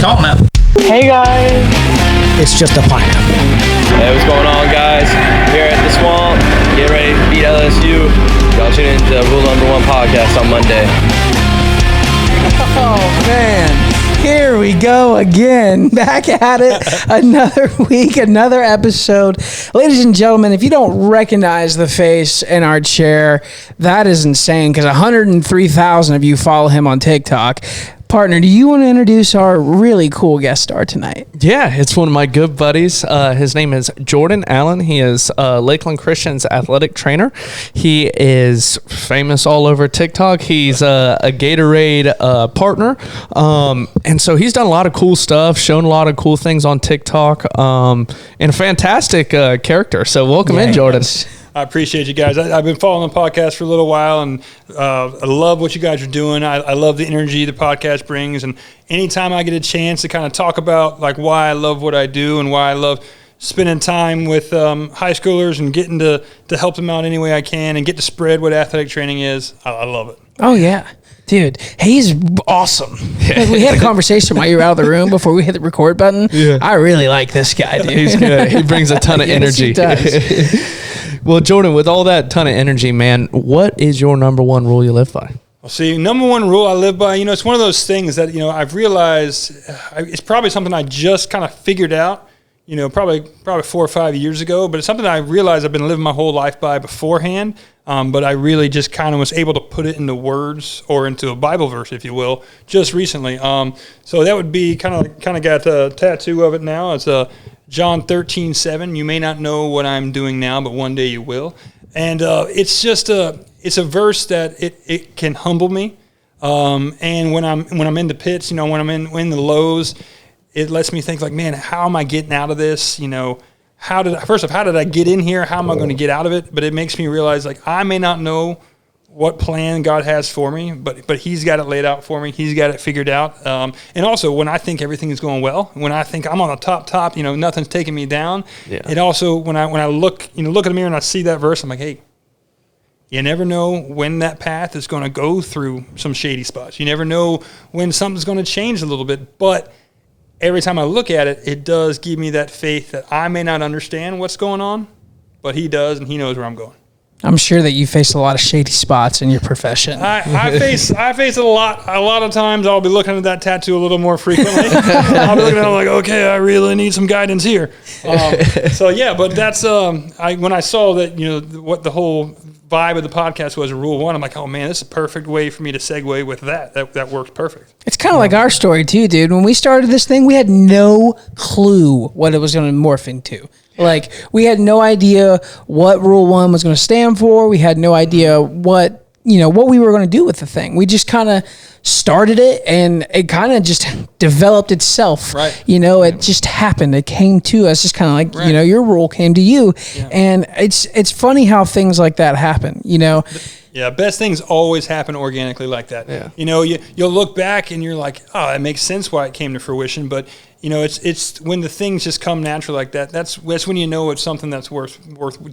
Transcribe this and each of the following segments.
talking about. Hey guys. It's just a pineapple. Hey, what's going on, guys? Here at the Swamp, get ready to beat LSU. Y'all tune in to Rule Number 1 podcast on Monday. Oh, man. Here we go again. Back at it. Another week, another episode. Ladies and gentlemen, if you don't recognize the face in our chair, that is insane because 103,000 of you follow him on TikTok. Partner, do you want to introduce our really cool guest star tonight? Yeah, it's one of my good buddies. His name is Jordan Allen. He is Lakeland Christian's athletic trainer. He is famous all over TikTok. He's a Gatorade partner. And so he's done a lot of cool stuff, shown a lot of cool things on TikTok, and a fantastic character. So welcome in, Jordan. I appreciate you guys. I've been following the podcast for a little while, and I love what you guys are doing. I love the energy the podcast brings, and anytime I get a chance to kind of talk about like why I love what I do and why I love spending time with high schoolers and getting to help them out any way I can and get to spread what athletic training is, I love it. Oh, yeah. Dude, he's awesome. Like, we had a conversation while you were out of the room before we hit the record button. Yeah. I really like this guy, dude. He's good. He brings a ton of energy. He does. Well, Jordan, with all that ton of energy, man, what is your number one rule you live by? Well, see, number one rule I live by, it's one of those things that, I've realized it's probably something I just kind of figured out, probably 4 or 5 years ago, but it's something I realized I've been living my whole life by beforehand. But I really just kind of was able to put it into words or into a Bible verse, if you will, just recently. So that would be kind of got a tattoo of it now. It's John 13:7. You may not know what I'm doing now, but one day you will. And it's just it's a verse that it can humble me. And when I'm in the pits, when I'm in the lows, it lets me think like, man, how am I getting out of this? How did I get in here? How am I going to get out of it? But it makes me realize like I may not know what plan God has for me, but He's got it laid out for me. He's got it figured out. And also, when I think everything is going well, when I think I'm on the top, nothing's taking me down. Yeah. It also when I look in the mirror and I see that verse, I'm like, hey, you never know when that path is going to go through some shady spots. You never know when something's going to change a little bit, but every time I look at it, it does give me that faith that I may not understand what's going on, but He does, and He knows where I'm going. I'm sure that you face a lot of shady spots in your profession. I face it a lot. A lot of times I'll be looking at that tattoo a little more frequently. I'll be looking at it like, okay, I really need some guidance here. But that's when I saw that what the whole vibe of the podcast was Rule 1, I'm like, oh man, this is a perfect way for me to segue with that. That works perfect. It's kind of like our story too, dude. When we started this thing, we had no clue what it was going to morph into. Like, we had no idea what Rule 1 was going to stand for. We had no idea what we were going to do with the thing. We just kind of started it, and it kind of just developed itself. Right. It just happened. It came to us, just kind of like, your rule came to you. Yeah. And it's funny how things like that happen, Yeah, best things always happen organically like that. Yeah. You'll look back and you're like, oh, it makes sense why it came to fruition, but it's when the things just come natural like that. That's when you know it's something that's worth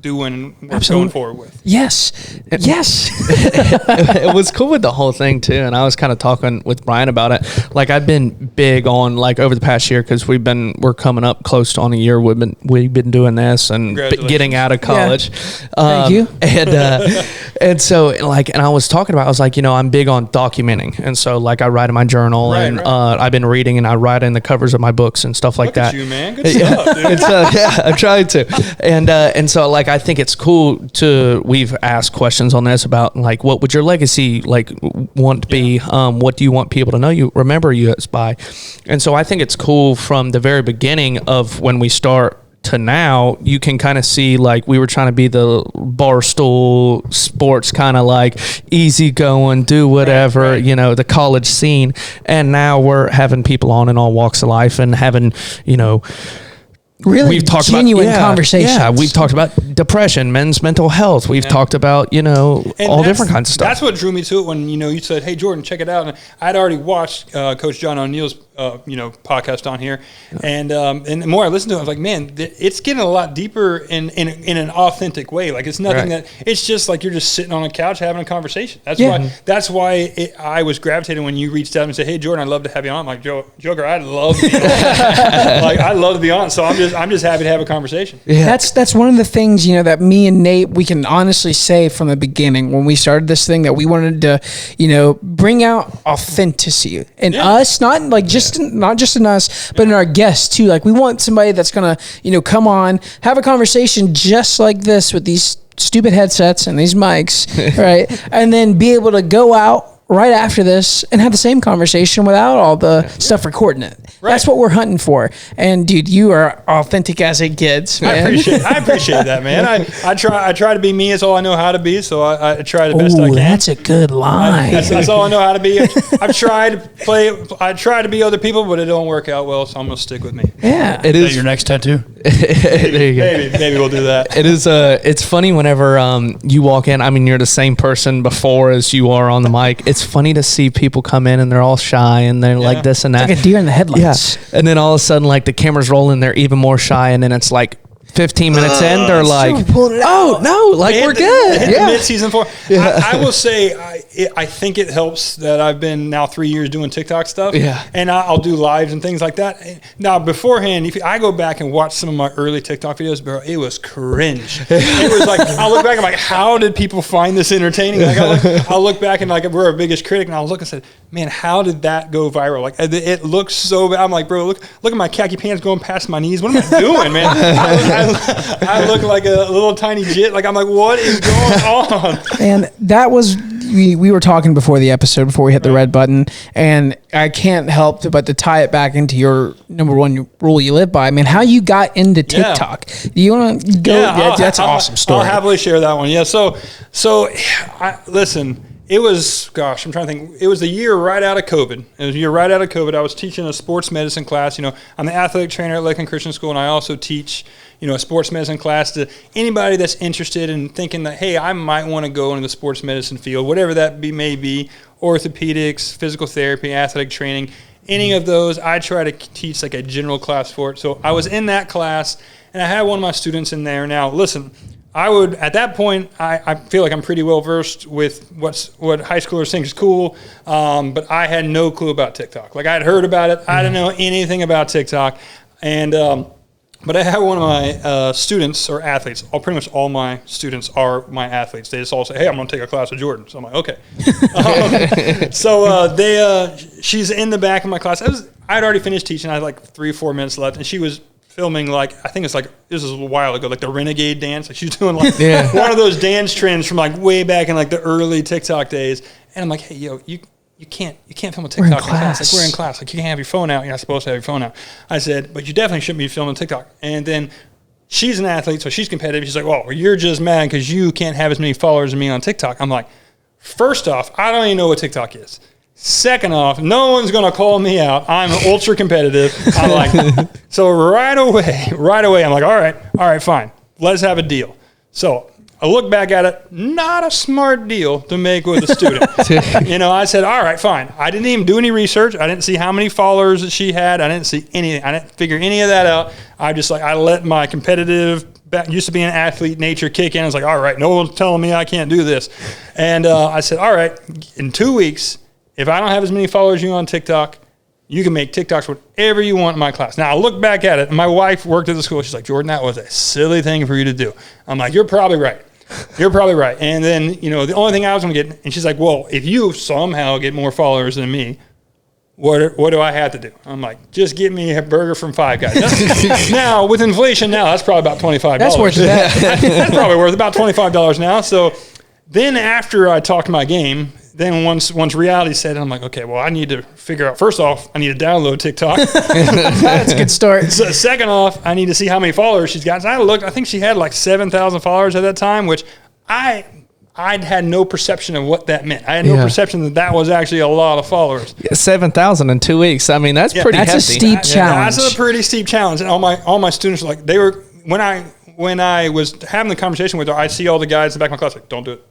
doing and worth going forward with. Yes. It was cool with the whole thing too, and I was kind of talking with Brian about it. Like, I've been big on like over the past year because we're coming up close to on a year we've been doing this and getting out of college. Yeah. Thank you. And so and I was talking about, I was like, I'm big on documenting, and so like I write in my journal, I've been reading and I write in the covers of my books and stuff like Look that. At you, man. Good stuff, dude. I've tried to. And so like I think it's cool we've asked questions on this about like what would your legacy like want to be? What do you want people to know you remember you as by? And so I think it's cool from the very beginning of when we start to now, you can kind of see like we were trying to be the Barstool Sports kind of like easy going, do whatever, right. The college scene. And now we're having people on in all walks of life and having, really we've talked genuine about conversations. Yeah, we've talked about depression, men's mental health. We've talked about, And all different kinds of stuff. That's what drew me to it when, you said, hey, Jordan, check it out. And I'd already watched Coach John O'Neill's, podcast on here. And the more I listened to it, I was like, man, it's getting a lot deeper in an authentic way. Like, it's nothing it's just like you're just sitting on a couch having a conversation. That's why I was gravitating when you reached out and said, hey, Jordan, I'd love to have you on. I'm like, Joker, I'd love to be on. I'd love to be on. So I'm just happy to have a conversation. Yeah. That's one of the things, that me and Nate, we can honestly say from the beginning when we started this thing that we wanted to, bring out authenticity in us, not just in us, but in our guests too. Like, we want somebody that's going to, come on, have a conversation just like this with these stupid headsets and these mics, right? And then be able to go out right after this and have the same conversation without all the stuff recording it. Right. That's what we're hunting for. And dude, you are authentic as it gets, man. I appreciate that, man. I try to be me. It's all I know how to be. So I try the best I can. That's a good line. That's all I know how to be. I've tried to play. I try to be other people, but it don't work out well. So I'm gonna stick with me. Yeah, it is your next tattoo. There you go. Maybe we'll do that. It is. It's funny whenever you walk in. I mean, you're the same person before as you are on the mic. It's funny to see people come in and they're all shy and they're like this and that. It's like a deer in the headlights. Yeah. And then all of a sudden, like, the camera's rolling, they're even more shy, and then it's like 15 minutes in, they're like, oh, no, like, we're good. Yeah. Mid-season 4. Yeah. I will say, I think it helps that I've been now 3 years doing TikTok stuff. Yeah. And I'll do lives and things like that. Now, beforehand, if I go back and watch some of my early TikTok videos, bro, it was cringe. It was like, I look back, I'm like, how did people find this entertaining? Like, I'll look back and, like, we're our biggest critic, and I'll look and say, man, how did that go viral? Like, it looks so bad. I'm like, bro, look at my khaki pants going past my knees. What am I doing, man? I look like a little tiny jit. Like, I'm like, what is going on? And that was, we were talking before the episode, before we hit the red button, and I can't help but to tie it back into your number one rule you live by. I mean, how you got into TikTok. Do you want to go? Yeah, that's an awesome story. I'll happily share that one. Yeah. So listen. It was, I'm trying to think. It was the year right out of COVID. It was a year right out of COVID. I was teaching a sports medicine class. I'm the athletic trainer at Lakeland Christian School, and I also teach, a sports medicine class to anybody that's interested in thinking that, hey, I might want to go into the sports medicine field, whatever that may be, orthopedics, physical therapy, athletic training, any of those. I try to teach like a general class for it. So I was in that class, and I had one of my students in there. Now, listen. At that point, I feel like I'm pretty well versed with what high schoolers think is cool, but I had no clue about TikTok. Like, I had heard about it. I didn't know anything about TikTok. And but I had one of my students or athletes. Pretty much all my students are my athletes. They just all say, hey, I'm going to take a class with Jordan. So I'm like, okay. She's in the back of my class. I'd already finished teaching. I had like 3 or 4 minutes left, and she was filming, like, I think it's like, this is a while ago, like the renegade dance. Like, she's doing like one of those dance trends from like way back in like the early TikTok days. And I'm like, hey, yo, you can't film a TikTok in class. Like, we're in class. Like, you can't have your phone out. You're not supposed to have your phone out. I said, but you definitely shouldn't be filming TikTok. And then she's an athlete, so she's competitive. She's like, well, you're just mad because you can't have as many followers as me on TikTok. I'm like, first off, I don't even know what TikTok is. Second off, no one's going to call me out. I'm ultra competitive. I'm like, so right away, I'm like, all right, fine. Let's have a deal. So I look back at it, not a smart deal to make with a student. I said, all right, fine. I didn't even do any research. I didn't see how many followers that she had. I didn't see anything. I didn't figure any of that out. I let my competitive, used to be an athlete nature kick in. I was like, all right, no one's telling me I can't do this. And I said, all right, in 2 weeks, if I don't have as many followers as you on TikTok, you can make TikToks whatever you want in my class. Now, I look back at it, and my wife worked at the school. She's like, Jordan, that was a silly thing for you to do. I'm like, you're probably right. You're probably right. And then, the only thing I was going to get, and she's like, well, if you somehow get more followers than me, what do I have to do? I'm like, just get me a burger from Five Guys. Now, with inflation now, that's probably about $25. That's worth that. That's probably worth about $25 now. So then after I talked my game, then once reality set in, I'm like, okay, well, I need to figure out, first off, I need to download TikTok. That's a good start. So second off, I need to see how many followers she's got. So I think she had like 7,000 followers at that time, which I I'd had no perception of what that meant. I had no perception that was actually a lot of followers. 7,000 in 2 weeks. I mean, that's pretty hefty. That's a steep challenge. That's a pretty steep challenge. And all my students were like, they were, when I was having the conversation with her, I see all the guys in the back of my class like, don't do it.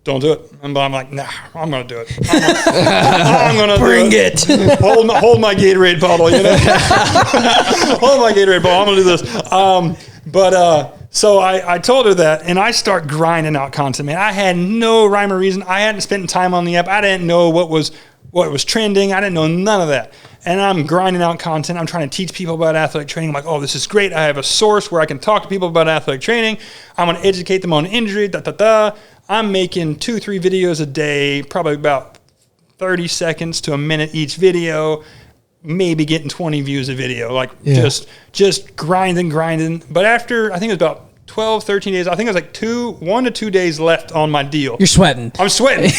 Don't do it. And I'm like, nah, I'm going to do it. I'm going to bring it. Hold my Gatorade bottle, you know. Hold my Gatorade bottle. I'm going to do this. So I told her that, and I start grinding out content, man. I had no rhyme or reason. I hadn't spent time on the app. I didn't know what was trending. I didn't know none of that. And I'm grinding out content. I'm trying to teach people about athletic training. I'm like, oh, this is great. I have a source where I can talk to people about athletic training. I'm going to educate them on injury, I'm making 2-3 videos a day, probably about 30 seconds to a minute each video, maybe getting 20 views a video, just grinding. But after, I think it was about 12, 13 days, I think it was like 1 to 2 days left on my deal. You're sweating. I'm sweating.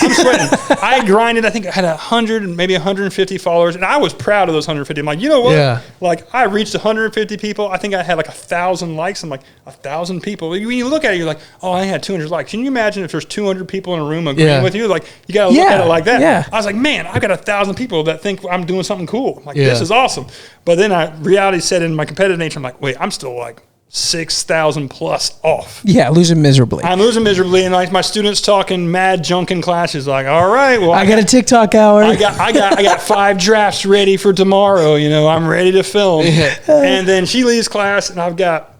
I grinded. I think I had 100, maybe 150 followers, and I was proud of those 150. I'm like, you know what? Yeah. Like, I reached 150 people. I think I had like 1,000 likes. I'm like, 1,000 people. When you look at it, you're like, oh, I had 200 likes. Can you imagine if there's 200 people in a room agreeing with you? Like, you got to look at it like that. Yeah. I was like, man, I've got 1,000 people that think I'm doing something cool. Like, this is awesome. But then reality set in my competitive nature. I'm like, wait, I'm still like 6,000 plus off. Yeah, losing miserably. I'm losing miserably, and like my students talking mad junk in classes. Like, all right, well, I got a TikTok hour. I got 5 drafts ready for tomorrow. You know, I'm ready to film. And then she leaves class, and I've got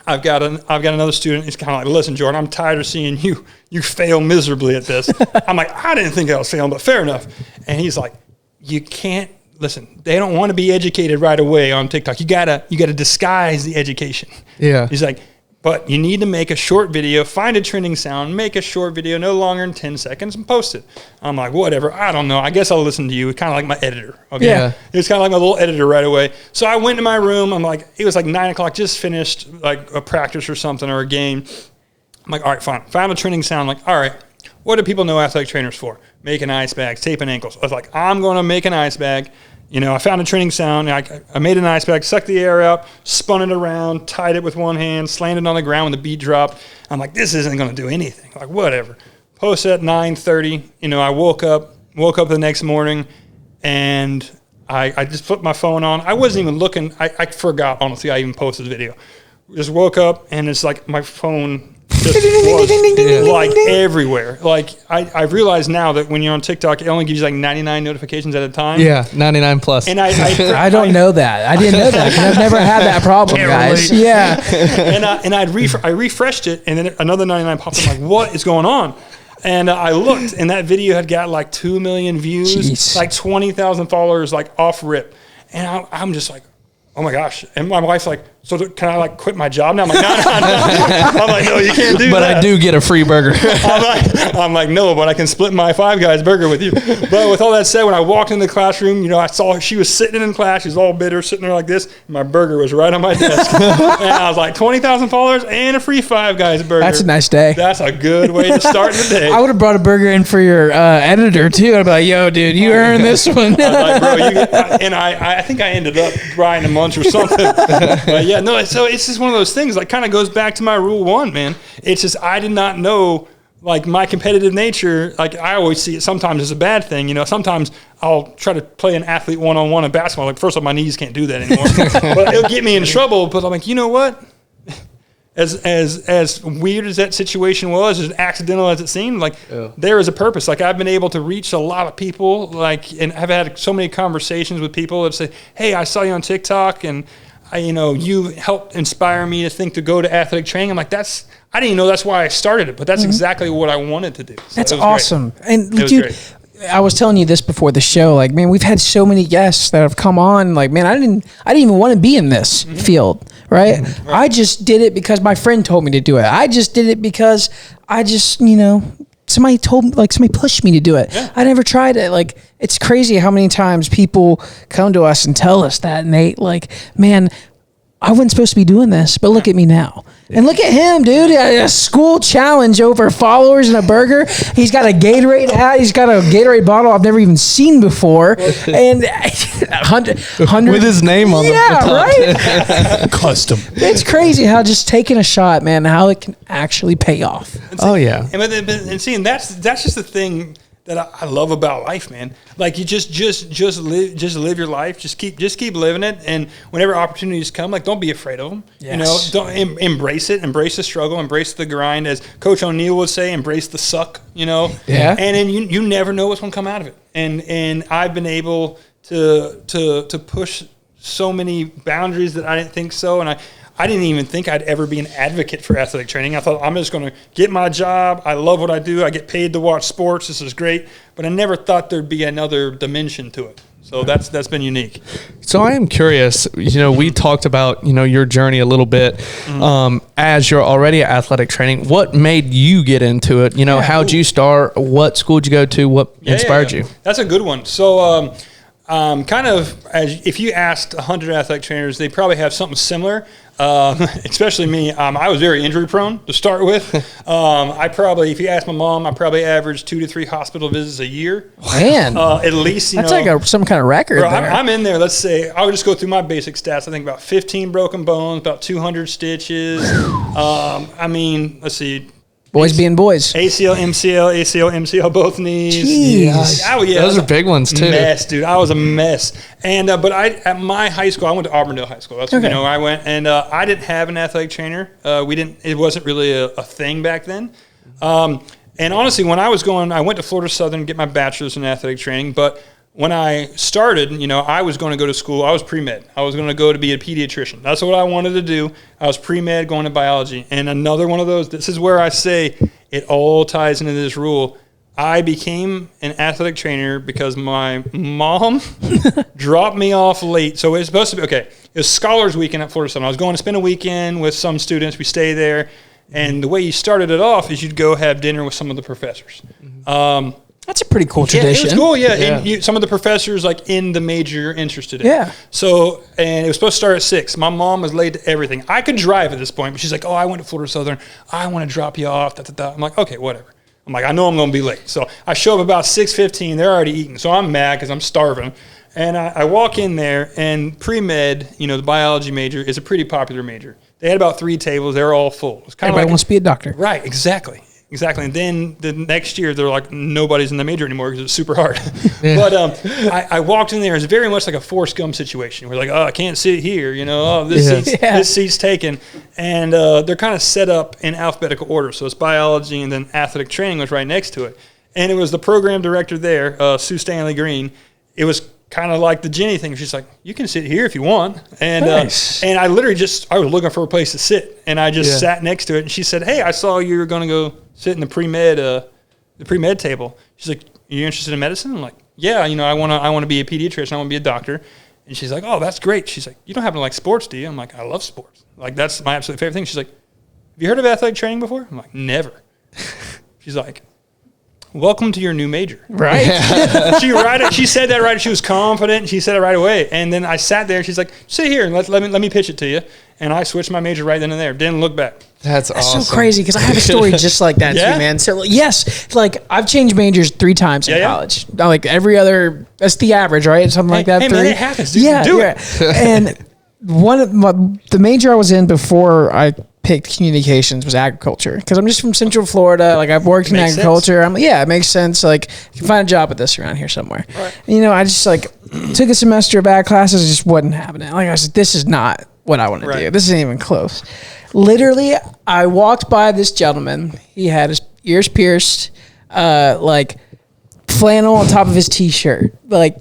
another student. He's kind of like, listen, Jordan, I'm tired of seeing you fail miserably at this. I'm like, I didn't think I was failing, but fair enough. And he's like, you can't. Listen, they don't want to be educated right away on TikTok. You gotta disguise the education. Yeah. He's like, but you need to make a short video, find a trending sound, make a short video no longer than 10 seconds and post it. I'm like, whatever. I don't know. I guess I'll listen to you. It's kind of like my editor. Okay. Yeah. It's kind of like my little editor right away. So I went to my room. I'm like, it was like 9 o'clock, just finished like a practice or something or a game. I'm like, all right, fine. Found a trending sound. Like, all right, what do people know athletic trainers for? Making ice bags, taping ankles. I was like, I'm going to make an ice bag. You know, I found a training sound. I made an ice bag, sucked the air out, spun it around, tied it with one hand, slammed it on the ground when the beat dropped. I'm like, this isn't going to do anything. Like, whatever. Post at 9:30. You know, I woke up the next morning, and I just put my phone on. I wasn't even looking. I forgot, honestly, I even posted the video. Just woke up, and it's like my phone just was like everywhere. Like I realize now that when you're on TikTok, it only gives you like 99 notifications at a time. Yeah, 99 plus. And I don't know that. I didn't know that because I've never had that problem, guys. Yeah. And I refreshed it, and then another 99 popped up. I'm like, what is going on? And I looked, and that video had got like 2 million views, Jeez. like 20,000 followers, like off rip. And I'm just like, oh my gosh. And my wife's like, so can I like quit my job now? I'm like, no. I'm like, no, you can't do but that. I do get a free burger. I'm like, no, but I can split my Five Guys burger with you. But with all that said, when I walked in the classroom, you know, I saw she was sitting in class. She was all bitter, sitting there like this. And my burger was right on my desk. And I was like, 20,000 followers and a free Five Guys burger. That's a nice day. That's a good way to start the day. I would have brought a burger in for your editor too. I'd be like, yo, dude, you earned this one. I was like, bro, I think I ended up buying a lunch or something. But yeah, no, so it's just one of those things, like kind of goes back to my rule 1, man. It's just, I did not know, like my competitive nature, like I always see it sometimes as a bad thing. You know, sometimes I'll try to play an athlete one-on-one in basketball. Like, first of all, my knees can't do that anymore. But it'll get me in trouble. But I'm like, you know what? As weird as that situation was, as accidental as it seemed, like there is a purpose. Like I've been able to reach a lot of people, like, and I've had so many conversations with people that say, hey, I saw you on TikTok, and you helped inspire me to think to go to athletic training. I'm like, I didn't even know that's why I started it, but that's exactly what I wanted to do. So that's awesome. Great. And dude, I was telling you this before the show, like, man, we've had so many guests that have come on. Like, man, I didn't even want to be in this field, right? I just did it because my friend told me to do it. I just did it because I just, somebody told me, like somebody pushed me to do it. Yeah. I never tried it. Like, it's crazy how many times people come to us and tell us that, and they like, man, I wasn't supposed to be doing this, but look at me now. And look at him, dude. A school challenge over followers and a burger. He's got a Gatorade hat. He's got a Gatorade bottle I've never even seen before. And 100 with his name on the right? Custom. It's crazy how just taking a shot, man, how it can actually pay off. Oh, yeah. And seeing that's just the thing that I love about life, man. Like you just live your life. Just keep living it. And whenever opportunities come, like don't be afraid of them. Yes. Don't embrace it. Embrace the struggle. Embrace the grind, as Coach O'Neill would say. Embrace the suck. Yeah. And then you never know what's gonna come out of it. And I've been able to push so many boundaries that I didn't think so. And I didn't even think I'd ever be an advocate for athletic training. I thought I'm just going to get my job. I love what I do. I get paid to watch sports. This is great. But I never thought there'd be another dimension to it. So that's been unique. So I am curious, we talked about, your journey a little bit as you're already at athletic training. What made you get into it? How'd you start? What school did you go to? What inspired you? That's a good one. So kind of, if you asked 100 athletic trainers, they probably have something similar. Especially me, I was very injury prone to start with. If you ask my mom, I probably averaged 2 to 3 hospital visits a year. Man, at least, that's like some kind of record. Bro, there. I'm in there. Let's say I would just go through my basic stats. I think about 15 broken bones, about 200 stitches. Let's see. Boys being boys. ACL, MCL, both knees. Jeez. Yeah. Those are big ones too. Mess, dude. I was a mess. And but at my high school, I went to Auburndale High School. That's where I went, and I didn't have an athletic trainer. It wasn't really a thing back then. And honestly, when I went to Florida Southern to get my bachelor's in athletic training. But when I started, I was going to go to school. I was pre-med. I was going to go to be a pediatrician. That's what I wanted to do. I was pre-med going to biology. And another one of those, this is where I say it all ties into this rule. I became an athletic trainer because my mom dropped me off late. So it was supposed to be, it was Scholars Weekend at Florida Southern. I was going to spend a weekend with some students. We stay there. And the way you started it off is you'd go have dinner with some of the professors. That's a pretty cool tradition. Yeah, it was cool, yeah. And some of the professors, like, in the major you're interested in. Yeah. So, and it was supposed to start at 6. My mom was late to everything. I could drive at this point, but she's like, I went to Florida Southern. I want to drop you off, I'm like, okay, whatever. I'm like, I know I'm going to be late. So I show up about 6:15. They're already eating. So I'm mad because I'm starving. And I walk in there, and pre-med, the biology major is a pretty popular major. They had about 3 tables. They were all full. It's kind of Everybody wants to be a doctor. Right, exactly. And then the next year, they're like, nobody's in the major anymore because it's super hard. Yeah. But I walked in there. It's very much like a Forrest Gump situation. We're like, I can't sit here. This seat's taken. And they're kind of set up in alphabetical order. So it's biology, and then athletic training was right next to it. And it was the program director there, Sue Stanley Green. It was kind of like the Jenny thing. She's like, you can sit here if you want. And nice. And I literally I was looking for a place to sit. And I just sat next to it. And she said, hey, I saw you were going to go sit in the pre-med table. She's like, you interested in medicine? I'm like, yeah, I want to be a pediatrician. I want to be a doctor. And she's like, oh, that's great. She's like, you don't happen to like sports, do you? I'm like, I love sports. Like, that's my absolute favorite thing. She's like, have you heard of athletic training before? I'm like, never. She's like, welcome to your new major. Right. She said that right. She was confident. She said it right away. And then I sat there, and she's like, sit here and let me pitch it to you. And I switched my major right then and there. Didn't look back. That's awesome. So crazy because I have a story just like that too, man. So yes, like I've changed majors 3 times in college. Like every other, that's the average, right? Something like that. Hey, 3. man, it happens. Dude. Do it. And the major I was in before I picked communications was agriculture because I'm just from Central Florida. Like I've worked in agriculture. It makes sense. Like you can find a job with this around here somewhere. Right. And, I just took a semester of bad classes. It just wasn't happening. Like I was like, this is not what I want to do. This isn't even close. Literally, I walked by this gentleman. He had his ears pierced, like flannel on top of his t-shirt, like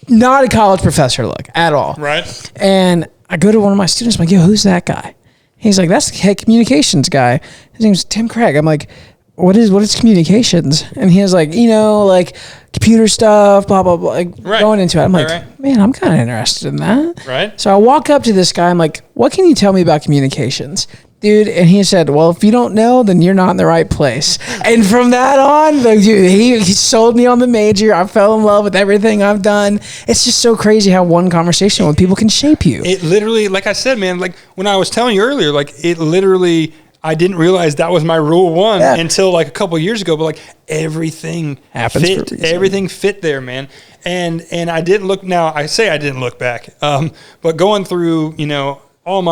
not a college professor look at all. Right. And I go to one of my students. I'm like, yo, who's that guy? He's like, that's the head communications guy. His name's Tim Craig. I'm like, what is communications? And he was like, like computer stuff, blah, blah, blah, going into it. I'm like, man, I'm kind of interested in that. Right. So I walk up to this guy. I'm like, what can you tell me about communications? dude. And he said, well, if you don't know, then you're not in the right place. And from that on, like, dude, he sold me on the major. I fell in love with everything I've done. It's just so crazy how one conversation with people can shape you. It literally, like I said, man, like when I was telling you earlier, like it literally, I didn't realize that was my rule one until like a couple of years ago, but like everything happens fit, everything fit there, man. And I didn't look, now I say I didn't look back, but going through, you know, when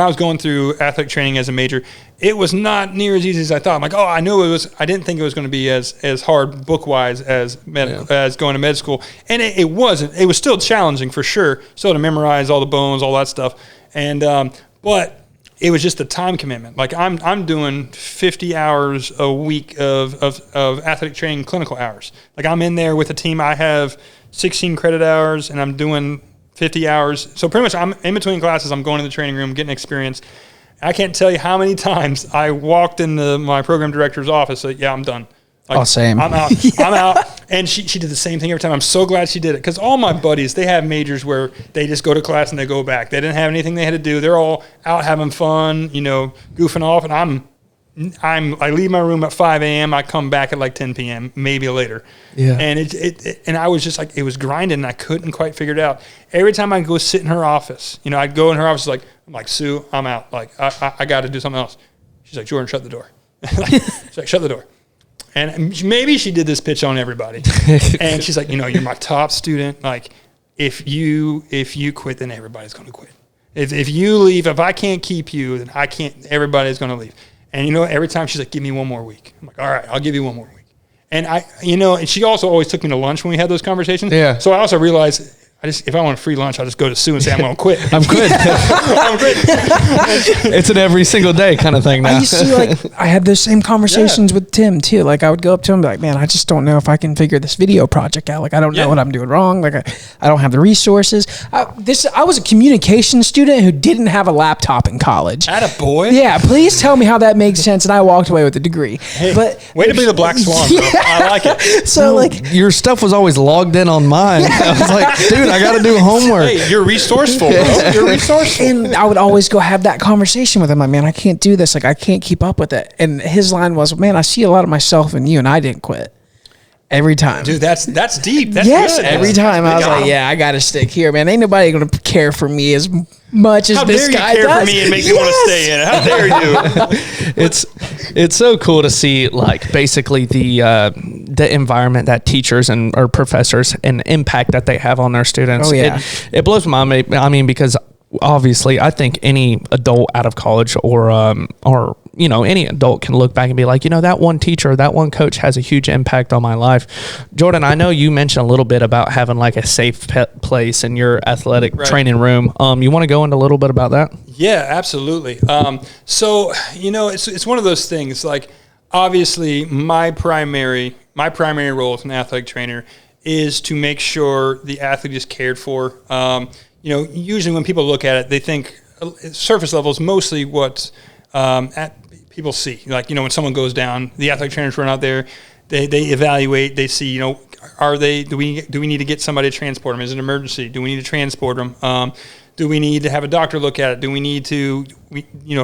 I was going through athletic training as a major, it was not near as easy as I thought. I'm like, oh, I didn't think it was going to be as hard book-wise as as going to med school. And it wasn't. It was still challenging for sure. Still to memorize all the bones, all that stuff. And, but it was just the time commitment. Like I'm doing 50 hours a week of athletic training clinical hours. Like I'm in there with a team. I have 16 credit hours and I'm doing 50 hours. So pretty much I'm in between classes. I'm going to the training room, getting experience. I can't tell you how many times I walked into my program director's office. Like, yeah, I'm done. Like, same. I'm out. I'm out. And she did the same thing every time. I'm so glad she did it because all my buddies, they have majors where they just go to class and they go back. They didn't have anything they had to do. They're all out having fun, you know, goofing off. And I leave my room at 5 a.m. I come back at like 10 p.m., maybe later. Yeah. And and I was just like, it was grinding and I couldn't quite figure it out. Every time I go sit in her office, you know, I'd go in her office I'm like, Sue, I'm out. Like, I got to do something else. She's like, Jordan, shut the door. She's like, shut the door. And maybe she did this pitch on everybody. And she's like, you know, you're my top student. Like, if you quit, then everybody's going to quit. If you leave, if I can't keep you, then everybody's going to leave. And, you know, every time she's like, give me one more week. I'm like, all right, I'll give you one more week. And and she also always took me to lunch when we had those conversations. Yeah. So I also realized, if I want a free lunch, I'll just go to Sue and say, I'm going to quit. I'm quit. I'm quit. It's an every single day kind of thing now. I used to, I had those same conversations with Tim too. Like I would go up to him and be like, man, I just don't know if I can figure this video project out. Like I don't know what I'm doing wrong. Like I don't have the resources. I was a communication student who didn't have a laptop in college. Attaboy. Yeah, please tell me how that makes sense. And I walked away with a degree. Hey, way to be the black swan, bro. I like it. So your stuff was always logged in on mine. I was like, dude, I got to do homework. Hey, you're resourceful, bro. You're resourceful. And I would always go have that conversation with him. Like, man, I can't do this. Like, I can't keep up with it. And his line was, man, I see a lot of myself in you, and I didn't quit. Every time. Dude, that's deep. That's yes, good. Every time I was like, yeah, I got to stick here, man. Ain't nobody going to care for me as much as this guy does. How dare you care for me and make me want to stay in? How dare you? It's so cool to see, like, basically the environment that teachers or professors and impact that they have on their students. Oh, yeah. It blows my mind. I mean, because obviously I think any adult out of college or you know, any adult can look back and be like, you know, that one teacher, that one coach has a huge impact on my life. Jordan, I know you mentioned a little bit about having like a safe place in your athletic training room. You want to go into a little bit about that? Yeah, absolutely. So, you know, it's one of those things, like, obviously my primary role as an athletic trainer is to make sure the athlete is cared for. You know, usually when people look at it, they think surface level is mostly what people see. Like, you know, when someone goes down, the athletic trainers run out there, they evaluate, they see, you know, do we need to get somebody to transport them? Is it an emergency? Do we need to transport them? Do we need to have a doctor look at it? Do we need to,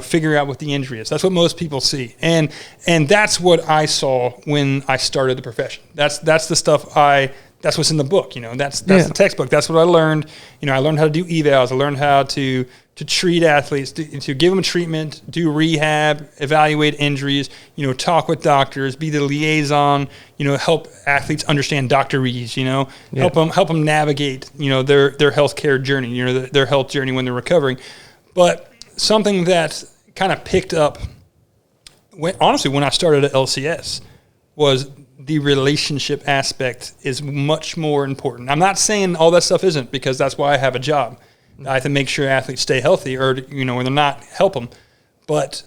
figure out what the injury is? That's what most people see. And that's what I saw when I started the profession. That's the stuff that's what's in the book, you know, that's the textbook. That's what I learned. You know, I learned how to do evals. I learned how to treat athletes, to give them treatment, do rehab, evaluate injuries, you know, talk with doctors, be the liaison, you know, help athletes understand doctorese, you know, help them navigate, you know, their healthcare journey, you know, their health journey when they're recovering. But something that kind of picked up, when I started at LCS, was the relationship aspect is much more important. I'm not saying all that stuff isn't, because that's why I have a job. I have to make sure athletes stay healthy, or, you know, when they're not, help them. But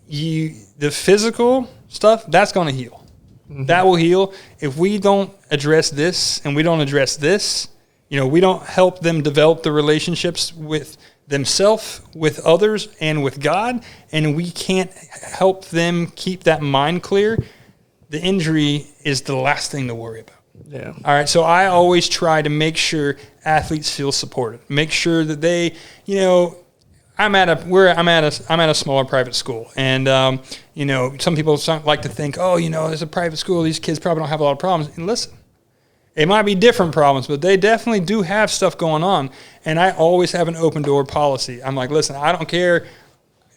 the physical stuff, that's going to heal. Mm-hmm. That will heal. If we don't address this and we don't address this, you know, we don't help them develop the relationships with themselves, with others, and with God, and we can't help them keep that mind clear, the injury is the last thing to worry about. Yeah. All right. So I always try to make sure athletes feel supported. Make sure that they, you know, I'm at a smaller private school, and you know, some people like to think, oh, you know, it's a private school, these kids probably don't have a lot of problems. And listen, it might be different problems, but they definitely do have stuff going on. And I always have an open door policy. I'm like, listen, I don't care.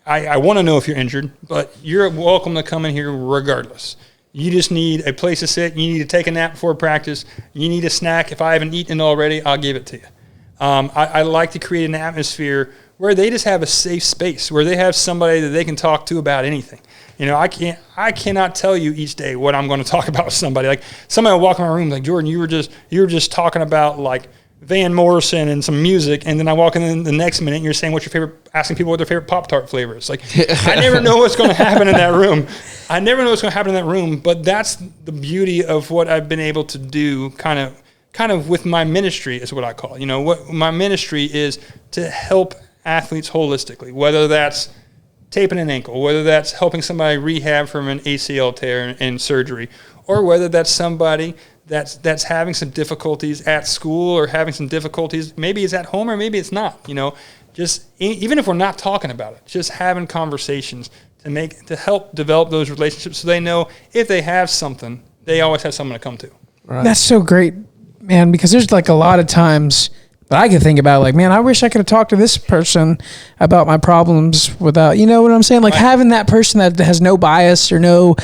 I want to know if you're injured, but you're welcome to come in here regardless. You just need a place to sit. You need to take a nap before practice. You need a snack. If I haven't eaten already, I'll give it to you. I like to create an atmosphere where they just have a safe space, where they have somebody that they can talk to about anything. You know, I cannot tell you each day what I'm going to talk about with somebody. Like somebody will walk in my room like, Jordan, you were just talking about like Van Morrison and some music, and then I walk in the next minute and you're saying asking people what their favorite Pop-Tart flavor is. Like, I never know what's going to happen in that room. I never know what's going to happen in that room, but that's the beauty of what I've been able to do kind of with my ministry is what I call it. You know, what my ministry is to help athletes holistically, whether that's taping an ankle, whether that's helping somebody rehab from an ACL tear and surgery, or whether that's somebody that's having some difficulties at school or having some difficulties. Maybe it's at home or maybe it's not, you know, just even if we're not talking about it, just having conversations to help develop those relationships so they know if they have something, they always have someone to come to. Right. That's so great, man, because there's like a lot of times that I can think about like, man, I wish I could have talked to this person about my problems without, you know what I'm saying? Like having that person that has no bias or no,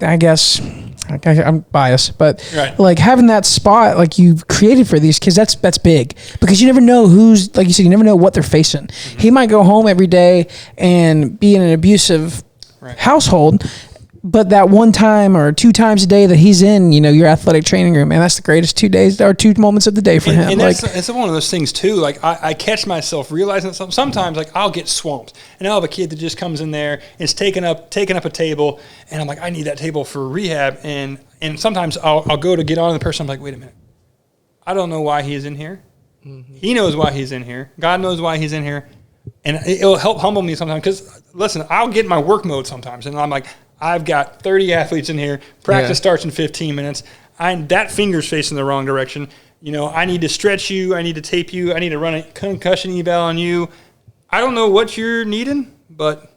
I guess I'm biased, but like having that spot like you've created for these kids, that's big because you never know who's, like you said, you never know what they're facing. Mm-hmm. He might go home every day and be in an abusive household, but that one time or 2 times a day that he's in, you know, your athletic training room, man, that's the greatest 2 days or 2 moments of the day for him. And it's one of those things too. Like I catch myself realizing that sometimes like I'll get swamped and I'll have a kid that just comes in there and is taking up a table, and I'm like, I need that table for rehab. And sometimes I'll go to get on the person. I'm like, wait a minute, I don't know why he's in here. Mm-hmm. He knows why he's in here. God knows why he's in here, and it'll help humble me sometimes. Because listen, I'll get in my work mode sometimes, and I'm like, I've got 30 athletes in here. Practice starts in 15 minutes. That finger's facing the wrong direction. You know, I need to stretch you. I need to tape you. I need to run a concussion eval on you. I don't know what you're needing, but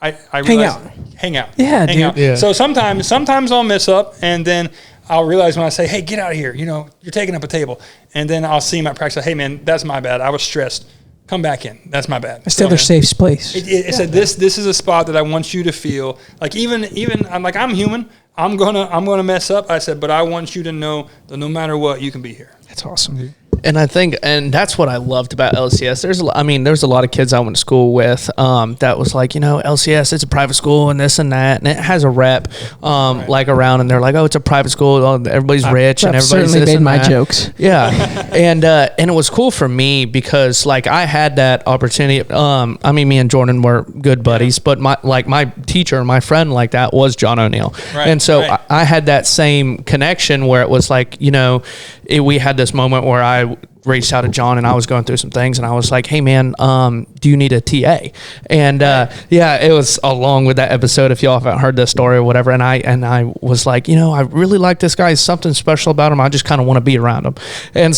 I realize, hang out. Yeah, hang out. Yeah. So sometimes I'll mess up, and then I'll realize when I say, hey, get out of here. You know, you're taking up a table. And then I'll see him at practice. Hey, man, that's my bad. I was stressed. Come back in. That's my bad. It's still their safe place. It said this is a spot that I want you to feel like even I'm like, I'm human. I'm gonna mess up. I said, but I want you to know that no matter what, you can be here. That's awesome, dude. And I think, and that's what I loved about LCS. There's a lot of kids I went to school with that was like, you know, LCS, it's a private school and this and that, and it has a rep like around, and they're like, oh, it's a private school, everybody's rich, and everybody's certainly this made and my that. jokes. Yeah, and it was cool for me because like I had that opportunity. I mean, me and Jordan were good buddies, but my teacher, my friend like that was John O'Neill, and so I had that same connection where it was like, you know, we had this moment where I reached out to John and I was going through some things and I was like, hey man, do you need a TA? And it was along with that episode, if y'all haven't heard this story or whatever, and I was like, you know, I really like this guy, something special about him, I just kind of want to be around him. And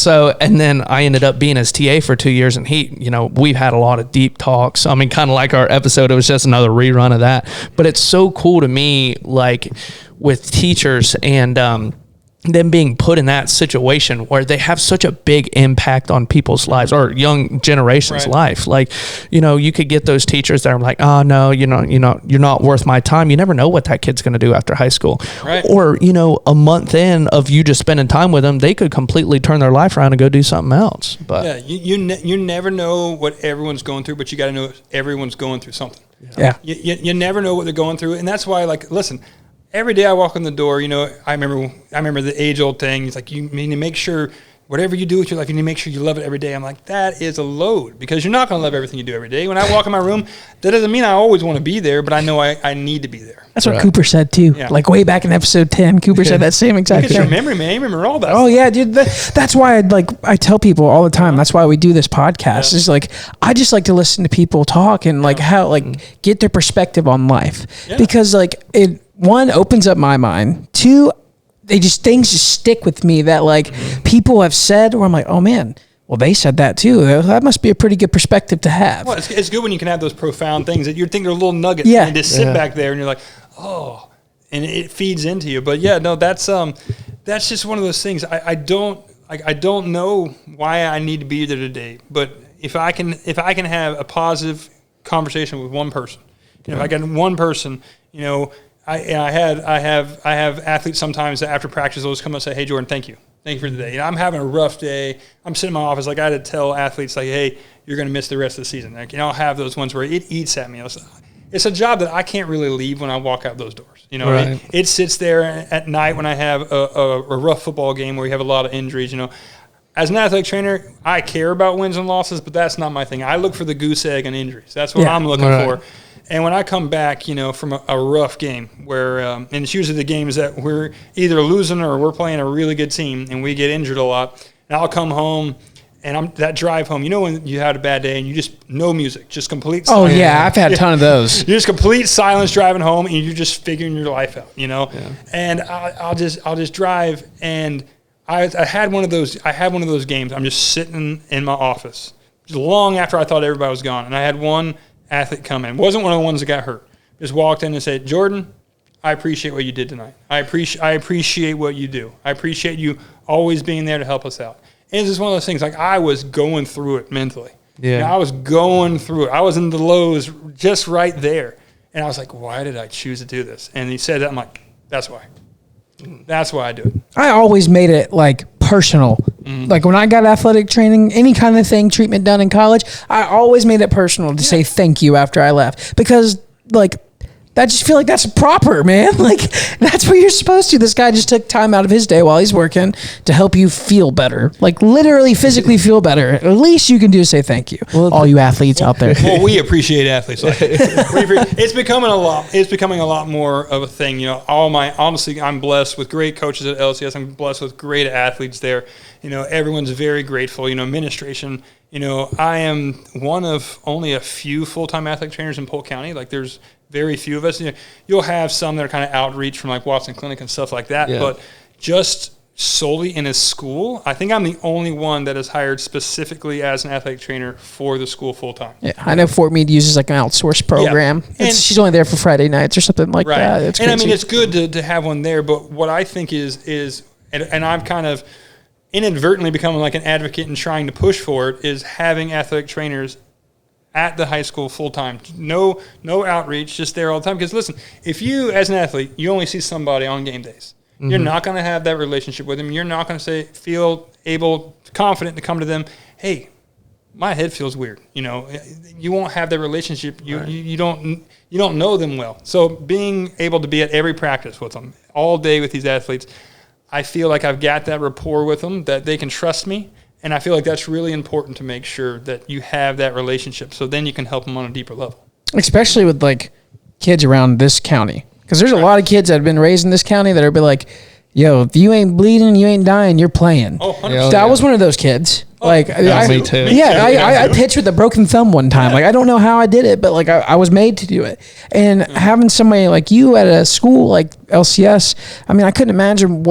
then I ended up being his TA for 2 years, and he, you know, we've had a lot of deep talks. I mean, kind of like our episode, it was just another rerun of that, but it's so cool to me, like with teachers and them being put in that situation where they have such a big impact on people's lives or young generation's life. Like, you know, you could get those teachers that are like, oh no, you know, you're not worth my time. You never know what that kid's going to do after high school. Right. Or, you know, a month in of you just spending time with them, they could completely turn their life around and go do something else. But yeah, you never know what everyone's going through, but you got to know everyone's going through something. Yeah. You never know what they're going through. And that's why, like, listen, every day I walk in the door, you know, I remember the age-old thing. It's like, you need to make sure whatever you do with your life, you need to make sure you love it every day. I'm like, that is a load because you're not going to love everything you do every day. When I walk in my room, that doesn't mean I always want to be there, but I know I need to be there. That's what Cooper said too. Yeah. Like way back in episode 10, Cooper said that same exact thing. Look at your memory, man. You remember all that. Oh yeah, dude. That's why I tell people all the time. That's why we do this podcast. It's like, I just like to listen to people talk and like how, like get their perspective on life because like it, one, opens up my mind. Two, things just stick with me that like people have said where I'm like, oh man, well, they said that too. That must be a pretty good perspective to have. Well, it's good when you can have those profound things that you think are little nuggets. Yeah. And just sit back there and you're like, oh, and it feeds into you. But yeah, no, that's just one of those things. I don't know why I need to be there today, but if I can have a positive conversation with one person, if I get one person, I have athletes sometimes that after practice they'll just come and say, hey Jordan, thank you for the day. I'm having a rough day. I'm sitting in my office, like I had to tell athletes like, hey, you're going to miss the rest of the season. Like, I'll have those ones where it eats at me. It's a job that I can't really leave when I walk out those doors. Right. It sits there at night when I have a rough football game where you have a lot of injuries. As an athletic trainer, I care about wins and losses, but that's not my thing. I look for the goose egg and injuries. That's what I'm looking for. And when I come back, from a rough game where, and it's usually the games that we're either losing or we're playing a really good team and we get injured a lot, and I'll come home and that drive home, when you had a bad day and you just, no music, just complete silence. Oh, yeah, I've had a ton of those. You're just complete silence driving home and you're just figuring your life out, And I'll just drive, and I had one of those games. I'm just sitting in my office long after I thought everybody was gone, and I had one athlete come in. Wasn't one of the ones that got hurt. Just walked in and said, Jordan, I appreciate what you did tonight. I appreciate what you do. I appreciate you always being there to help us out. And it's just one of those things, like I was going through it mentally. Yeah. I was going through it. I was in the lows just right there. And I was like, why did I choose to do this? And he said that. I'm like, that's why. That's why I do it. I always made it like personal. Like when I got athletic training, any kind of treatment done in college, I always made it personal to say thank you after I left, because like I just feel like that's proper, man. Like that's what you're supposed to. This guy just took time out of his day while he's working to help you feel better, like literally physically feel better. At least you can do is say thank you. All you athletes out there. Well, we appreciate athletes. It's becoming a lot. It's becoming a lot more of a thing. Honestly, I'm blessed with great coaches at LCS. I'm blessed with great athletes there. Everyone's very grateful. Administration. I am one of only a few full-time athletic trainers in Polk County. Like there's very few of us. You'll have some that are kind of outreach from like Watson Clinic and stuff like that. Yeah. But just solely in a school, I think I'm the only one that is hired specifically as an athletic trainer for the school full-time. Yeah, I know Fort Meade uses like an outsourced program. Yeah. And she's only there for Friday nights or something like that. It's crazy. And I mean, it's good to have one there. But what I think is and I've kind of inadvertently becoming like an advocate and trying to push for it, is having athletic trainers at the high school full time. No outreach, just there all the time. Because listen, if you as an athlete, you only see somebody on game days, you're not going to have that relationship with them. You're not going to feel confident to come to them. Hey, my head feels weird. You won't have that relationship. You don't know them well. So being able to be at every practice with them all day with these athletes, I feel like I've got that rapport with them that they can trust me. And I feel like that's really important to make sure that you have that relationship, so then you can help them on a deeper level. Especially with like kids around this county. Because there's a lot of kids that have been raised in this county that are be like, yo, if you ain't bleeding, you ain't dying, you're playing. Oh, 100%. I was one of those kids. Me too. Yeah, I pitched with a broken thumb one time. Like I don't know how I did it, but like I was made to do it. And having somebody like you at a school like LCS, I mean, I couldn't imagine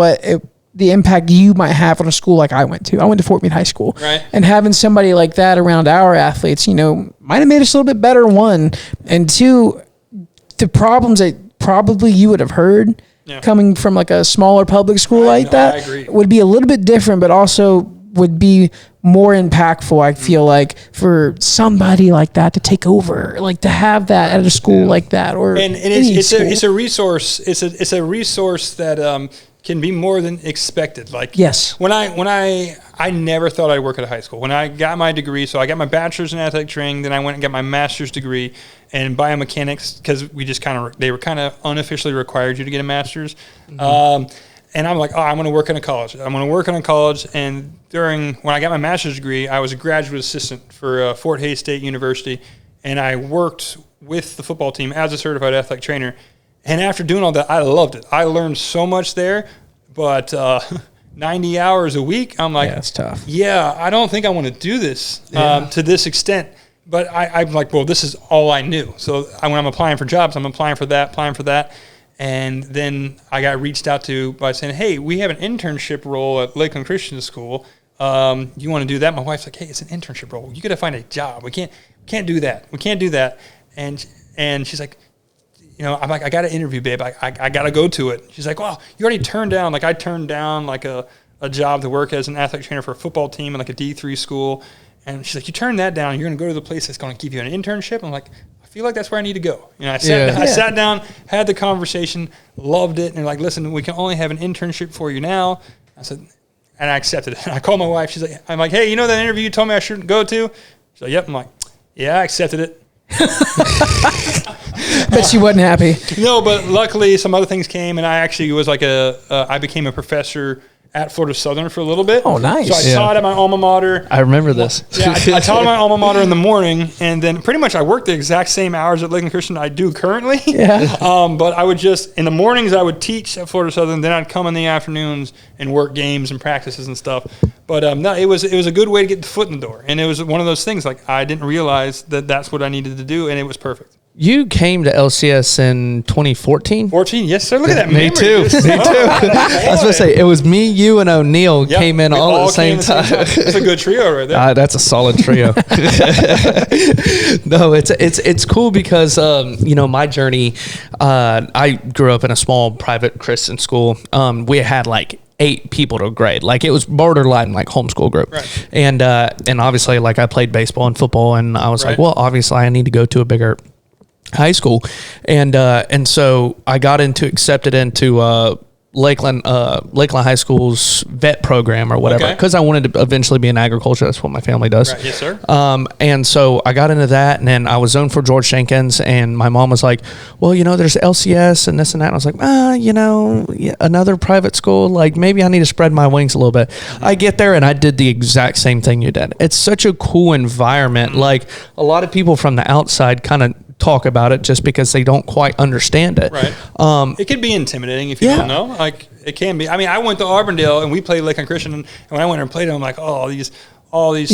the impact you might have on a school like I went to. I went to Fort Meade High School. Right. And having somebody like that around our athletes, might have made us a little bit better, one. And two, the problems that probably you would have heard coming from like a smaller public school that would be a little bit different, but also would be more impactful, I feel like, for somebody like that to take over, like to have that at a school like that. And it's a resource. It's a resource that can be more than expected. Like yes, when I never thought I'd work at a high school. When I got my degree, so I got my bachelor's in athletic training, then I went and got my master's degree in biomechanics, because they were kind of unofficially required you to get a master's. And I'm like, I'm going to work in a college. And when I got my master's degree, I was a graduate assistant for Fort Hays State University, and I worked with the football team as a certified athletic trainer. And after doing all that, I loved it. I learned so much there, but 90 hours a week, I'm like, that's tough. Yeah, I don't think I want to do this to this extent. But I'm like, well, this is all I knew. So when I'm applying for jobs, I'm applying for that. And then I got reached out to by saying, hey, we have an internship role at Lakeland Christian School. You want to do that? My wife's like, hey, it's an internship role. You got to find a job. We can't do that. We can't do that. And she's like, you know, I'm like, I got an interview, babe. I got to go to it. She's like, well, you already turned down. Like I turned down like a job to work as an athletic trainer for a football team in like a D3 school. And she's like, you turned that down. You're going to go to the place that's going to give you an internship. I'm like, I feel like that's where I need to go. You know, I sat down, had the conversation, loved it. And they're like, listen, we can only have an internship for you now. I said, and I accepted it. And I called my wife. She's like, I'm like, hey, you know that interview you told me I shouldn't go to? She's like, yep. I'm like, yeah, I accepted it. Bet she wasn't happy. No, but luckily some other things came, and I actually was like I became a professor at Florida Southern for a little bit. Oh, nice. So I taught at my alma mater. I remember this. Yeah, I taught at my alma mater in the morning, and then pretty much I worked the exact same hours at Lakeland Christian I do currently. Yeah. But I would just, in the mornings I would teach at Florida Southern, then I'd come in the afternoons and work games and practices and stuff. But no, it was a good way to get the foot in the door. And it was one of those things, like I didn't realize that that's what I needed to do, and it was perfect. You came to LCS in 2014? 14, yes, sir. Look at that. Me memory. too. Me too. I was going to say, it was me, you, and O'Neal came in all at the same time. That's a good trio right there. That's a solid trio. No, it's cool because you know, my journey. I grew up in a small private Christian school. We had like 8 people to grade. Like it was borderline like homeschool group. Right. And obviously like I played baseball and football, and I was Right. like, well, obviously I need to go to a bigger high school. And so I got accepted into Lakeland High School's vet program or whatever, Okay. because I wanted to eventually be in agriculture. That's what my family does. Right. Yes, sir. And so I got into that, and then I was zoned for George Jenkins, and my mom was like, well, you know, there's LCS and this and that. And I was like, you know, another private school, like maybe I need to spread my wings a little bit. Mm-hmm. I get there and I did the exact same thing you did. It's such a cool environment. Mm-hmm. Like a lot of people from the outside kind of talk about it just because they don't quite understand it. Right. It could be intimidating if you don't know. Like it can be. I mean, I went to Auburndale and we played Lakeland Christian, and when I went and played, I'm like, oh, these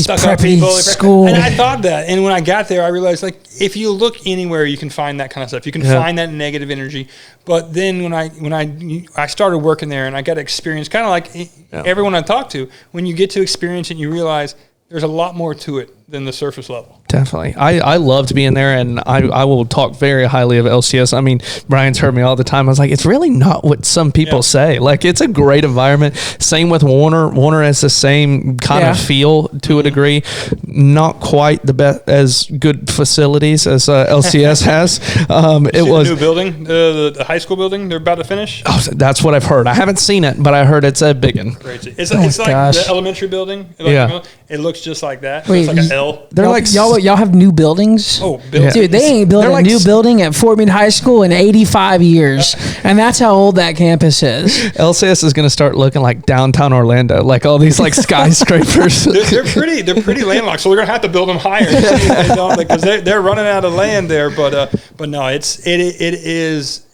stuck up people. School. And I thought that. And when I got there, I realized like if you look anywhere, you can find that kind of stuff. You can find that negative energy. But then when I started working there and I got to experience kind of like everyone I talked to, when you get to experience it, you realize there's a lot more to it than the surface level. Definitely. I loved being there, and I will talk very highly of LCS. I mean, Brian's heard me all the time. I was like, it's really not what some people say. Like, it's a great environment. Same with Warner. Warner has the same kind of feel to a degree. Not quite the best, as good facilities as LCS has. It was the new building, the high school building. They're about to finish. Oh, that's what I've heard. I haven't seen it, but I heard it's a big one. It's like the elementary building. It looks just like that. Wait, it's like an L. They're like y'all have new buildings? Oh, buildings. Dude, they ain't built They're a new building at Fort Meade High School in 85 years. And that's how old that campus is. LCS is going to start looking like downtown Orlando, like all these like skyscrapers. they're pretty landlocked, so they're going to have to build them higher because they're running out of land there. But no, it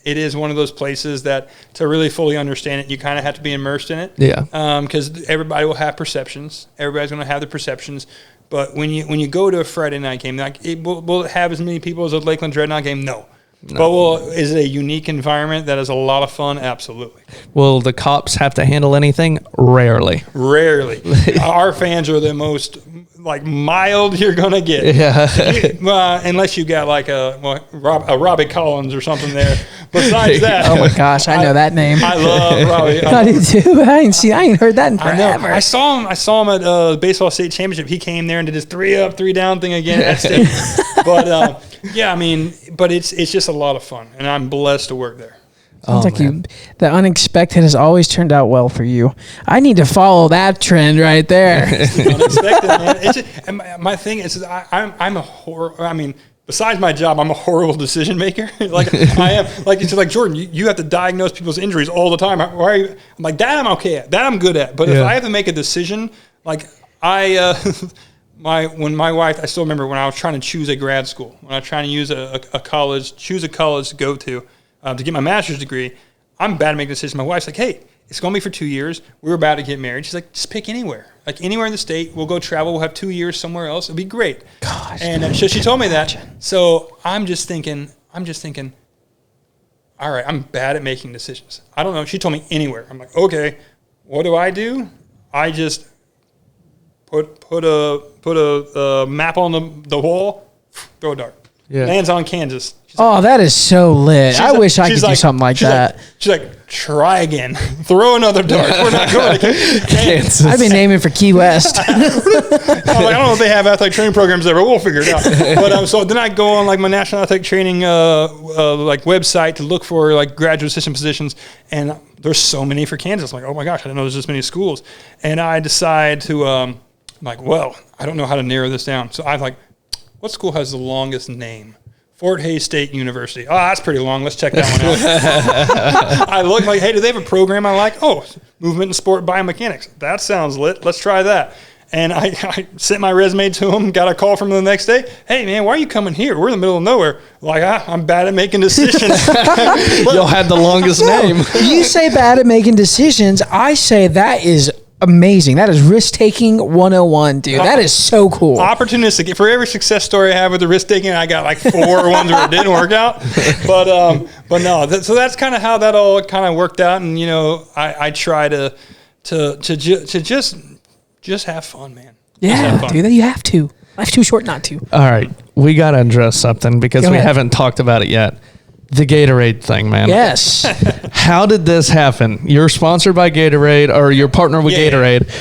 is one of those places that to really fully understand it, you kind of have to be immersed in it. Yeah. Because everybody will have perceptions. Everybody's going to have the perceptions. But when you go to a Friday night game, like will it have as many people as a Lakeland Dreadnought game? No. But is it a unique environment that is a lot of fun? Absolutely. Will the cops have to handle anything? Rarely. Our fans are the most like mild you're gonna get. Yeah. Unless you got like a Robbie Collins or something there. Besides that, oh my gosh, I know that name. I love Robbie. I do too. I ain't heard that in forever. I saw him at the baseball state championship. He came there and did his 3-up, 3-down thing again at state. But yeah, I mean, but it's just a lot of fun, and I'm blessed to work there. Sounds like the unexpected has always turned out well for you. I need to follow that trend right there. Unexpected, man. It's just, my thing is, I'm a horror. I mean, besides my job, I'm a horrible decision maker. Like I am. Like it's like Jordan, you have to diagnose people's injuries all the time. Why are you? I'm like that. I'm okay at that. I'm good at. But if I have to make a decision, like when my wife, I still remember when I was trying to choose a grad school, when I was trying to use choose a college to go to get my master's degree. I'm bad at making decisions. My wife's like, hey, it's going to be for 2 years. We're about to get married. She's like, just pick anywhere. Like anywhere in the state. We'll go travel. We'll have 2 years somewhere else. It'll be great. Gosh. And so she told me that. So I'm just thinking, all right, I'm bad at making decisions. I don't know. She told me anywhere. I'm like, okay, what do? I just put a map on the wall, throw a dart. Yeah. Lands on Kansas. Oh, that is so lit. I wish I could do something like that. She's like, try again. Throw another dart. We're not going to Kansas. I've been aiming for Key West. I'm like, I don't know if they have athletic training programs there, but we'll figure it out. But so then I go on like my national athletic training like website to look for like graduate assistant positions, and there's so many for Kansas. I'm like, oh my gosh, I didn't know there's this many schools. And I decide to I'm like, well, I don't know how to narrow this down. So I'm like, what school has the longest name? Fort Hays State University. Oh, that's pretty long. Let's check that one out. I look like, hey, do they have a program I like? Oh, movement and sport biomechanics. That sounds lit. Let's try that. And I sent my resume to them, got a call from them the next day. Hey, man, why are you coming here? We're in the middle of nowhere. Like, I'm bad at making decisions. Y'all had the longest name. You say bad at making decisions. I say that is amazing. That is risk-taking 101, dude. That is so cool. Opportunistic. For every success story I have with the risk-taking, I got like 4 ones where it didn't work out. But no. So that's kind of how that all kind of worked out. And, you know, I try to just have fun, man. Yeah, dude, you have to. Life's too short not to. All right, we got to address something because we haven't talked about it yet. The Gatorade thing, man. Yes. How did this happen? You're sponsored by Gatorade, or you're partnered with Gatorade.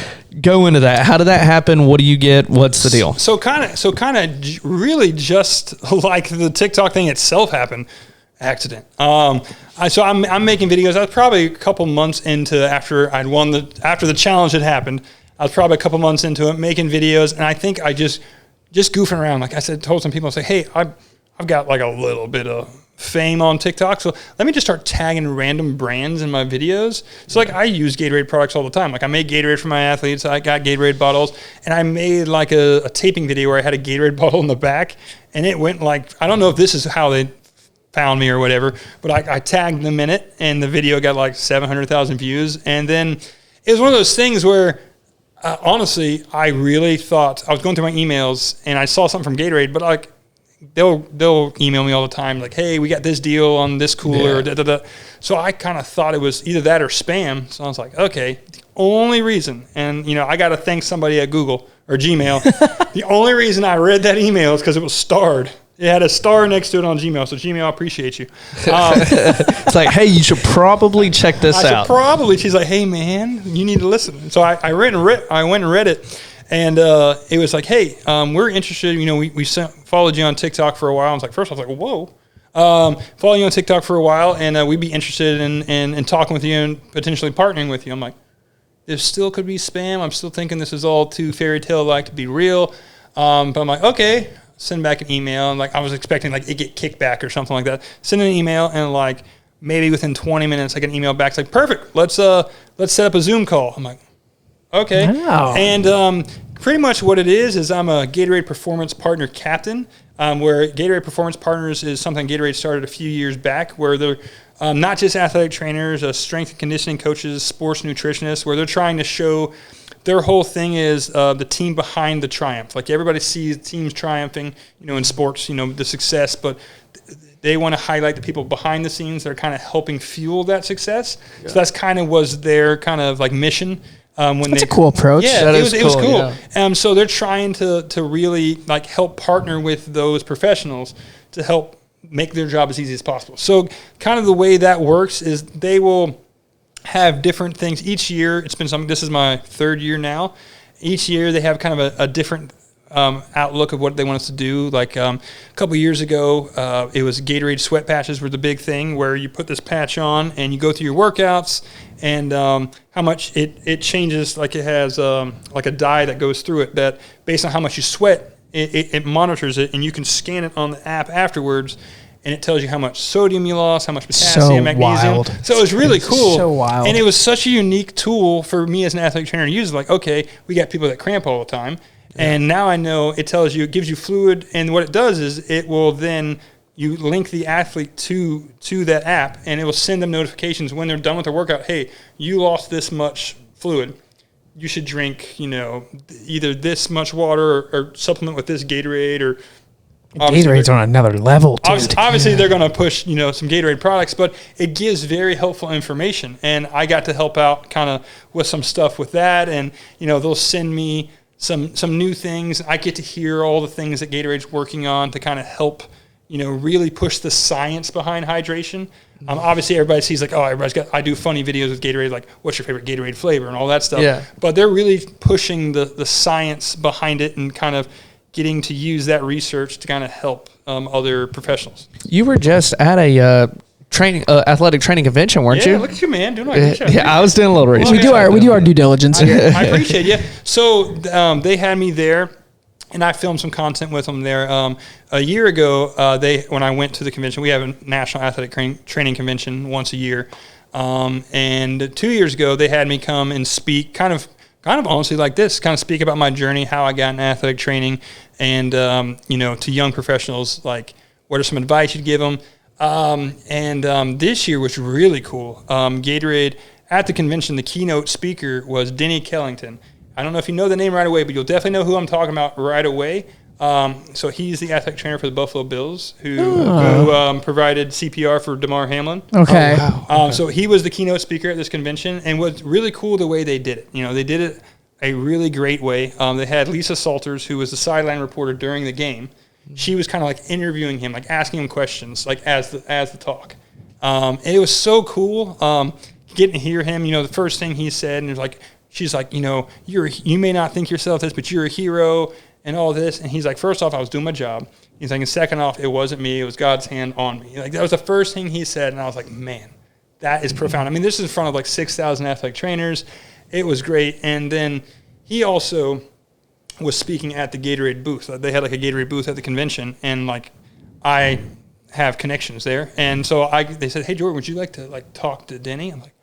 Go into that. How did that happen? What do you get? What's the deal? So kind of really just like the TikTok thing itself happened. Accident. I'm making videos. I was probably a couple months into after I'd won after the challenge had happened. I was probably a couple months into it, making videos, and I think I just goofing around. Like I said, told some people, I say, hey, I've got like a little bit of fame on TikTok, so let me just start tagging random brands in my videos. So like I use Gatorade products all the time. Like I make Gatorade for my athletes. I got Gatorade bottles, and I made like a taping video where I had a Gatorade bottle in the back, and it went like, I don't know if this is how they found me or whatever, but I tagged them in it, and the video got like 700,000 views. And then it was one of those things where honestly, I really thought, I was going through my emails and I saw something from Gatorade, but like they'll email me all the time, like, hey, we got this deal on this cooler. Yeah. So I kind of thought it was either that or spam. So I was like, okay, the only reason, and you know, I got to thank somebody at Google or Gmail. The only reason I read that email is because it was starred. It had a star next to it on Gmail. So Gmail, I appreciate you. It's like, hey, you should probably check this out. She's like, hey man, you need to listen. So I went and read it. And it was like, hey, we're interested. You know, we followed you on TikTok for a while. I was like, whoa. Follow you on TikTok for a while, and we'd be interested in talking with you and potentially partnering with you. I'm like, this still could be spam. I'm still thinking this is all too fairy tale-like to be real. But I'm like, okay, send back an email. And like I was expecting like it get kickback or something like that. Send an email, and like maybe within 20 minutes I get an email back. It's like, perfect. Let's set up a Zoom call. I'm like, okay. Wow. And pretty much what it is I'm a Gatorade Performance Partner Captain, where Gatorade Performance Partners is something Gatorade started a few years back, where they're not just athletic trainers, strength and conditioning coaches, sports nutritionists, where they're trying to show their whole thing is the team behind the triumph. Like everybody sees teams triumphing, you know, in sports, you know, the success, but they want to highlight the people behind the scenes that are kind of helping fuel that success. Yeah. So that's kind of was their kind of like mission. That's a cool approach. Yeah, it was cool. Yeah. So they're trying to really like help partner with those professionals to help make their job as easy as possible. So kind of the way that works is they will have different things each year. It's been something. This is my 3rd year now. Each year they have kind of a different outlook of what they want us to do. Like a couple years ago, it was Gatorade sweat patches were the big thing, where you put this patch on and you go through your workouts, and how much it changes. Like it has like a dye that goes through it that based on how much you sweat, it monitors it, and you can scan it on the app afterwards, and it tells you how much sodium you lost, how much potassium, magnesium. Wild. So it was really cool. So wild. And it was such a unique tool for me as an athletic trainer to use. Like, okay, we got people that cramp all the time. And now I know it tells you, it gives you fluid, and what it does is it will then, you link the athlete to that app, and it will send them notifications when they're done with their workout. Hey, you lost this much fluid. You should drink, you know, either this much water or supplement with this Gatorade or. Gatorade's on another level, dude. Obviously, they're going to push, you know, some Gatorade products, but it gives very helpful information. And I got to help out kind of with some stuff with that, and you know, they'll send me some new things. I get to hear all the things that Gatorade's working on to kind of help, really push the science behind hydration. Obviously, everybody sees like, I do funny videos with Gatorade, like, what's your favorite Gatorade flavor and all that stuff. Yeah. But they're really pushing the science behind it and kind of getting to use that research to kind of help other professionals. You were just at a athletic training convention, weren't you? Yeah, look at you, man, doing good job. Yeah, I was doing a little research. We do our due diligence. I appreciate it. Yeah. So they had me there, and I filmed some content with them there. A year ago, when I went to the convention, we have a national athletic training convention once a year. And 2 years ago, they had me come and speak kind of honestly like this, kind of speak about my journey, how I got in athletic training, and, to young professionals, like what are some advice you'd give them. This year was really cool. Gatorade at the convention, the keynote speaker was Denny Kellington. I don't know if you know the name right away, but you'll definitely know who I'm talking about right away. So he's the athletic trainer for the Buffalo Bills who provided CPR for Damar Hamlin. Okay. Oh, wow. So he was the keynote speaker at this convention, and what's really cool the way they did it. They did it a really great way. They had Lisa Salters, who was the sideline reporter during the game. She was kind of like interviewing him, like asking him questions, like as the talk. And it was so cool getting to hear him. The first thing he said, and it was like, she's like, you may not think yourself this, but you're a hero and all this. And he's like, first off, I was doing my job. He's like, and second off, it wasn't me. It was God's hand on me. Like, that was the first thing he said. And I was like, man, that is profound. I mean, this is in front of like 6,000 athletic trainers. It was great. And then he also was speaking at the Gatorade booth. They had like a Gatorade booth at the convention. And like, I have connections there. And so they said, hey, Jordan, would you like to like talk to Denny? I'm like,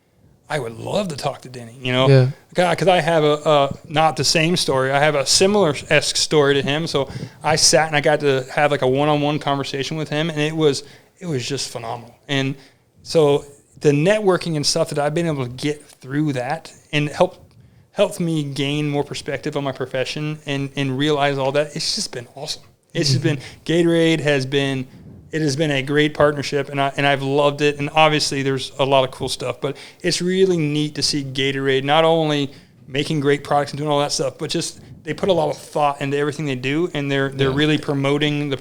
I would love to talk to Denny, because I have a not the same story. I have a similar-esque story to him. So I sat and I got to have like a one-on-one conversation with him, and it was just phenomenal. And so the networking and stuff that I've been able to get through that and helped me gain more perspective on my profession and realize all that. It's just been awesome. It's just been Gatorade has been a great partnership, and I've loved it. And obviously, there's a lot of cool stuff, but it's really neat to see Gatorade not only making great products and doing all that stuff, but just they put a lot of thought into everything they do, and they're really promoting the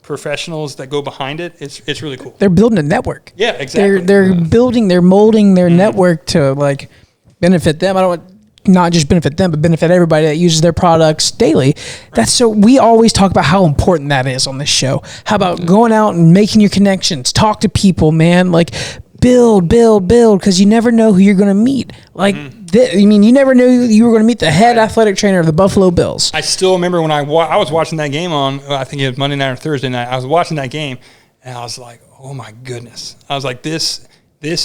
professionals that go behind it. It's really cool. They're building a network. Yeah, exactly. They're molding their network to like benefit them. I don't want not just benefit them, but benefit everybody that uses their products daily. We always talk about how important that is on this show. How about going out and making your connections, talk to people, man, like build, because you never know who you're going to meet. Like, you never knew you were going to meet the head athletic trainer of the Buffalo Bills. I still remember when I was watching that game on, I think it was Monday night or Thursday night. I was watching that game, and I was like, oh my goodness. I was like, this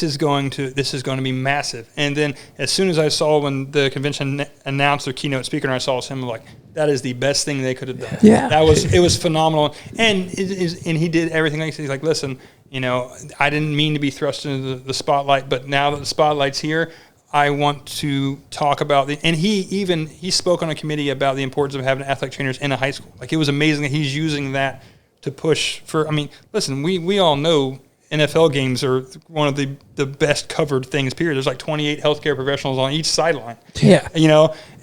is going to be massive. And then as soon as I saw when the convention announced their keynote speaker, and I saw him, like, that is the best thing they could have done. Yeah, it was phenomenal. And he did everything. Like he's like, listen, I didn't mean to be thrust into the spotlight, but now that the spotlight's here, I want to talk about and he spoke on a committee about the importance of having athletic trainers in a high school. Like, it was amazing that he's using that to push for. I mean, listen, we all know NFL games are one of the best covered things, period. There's like 28 healthcare professionals on each sideline. Yeah.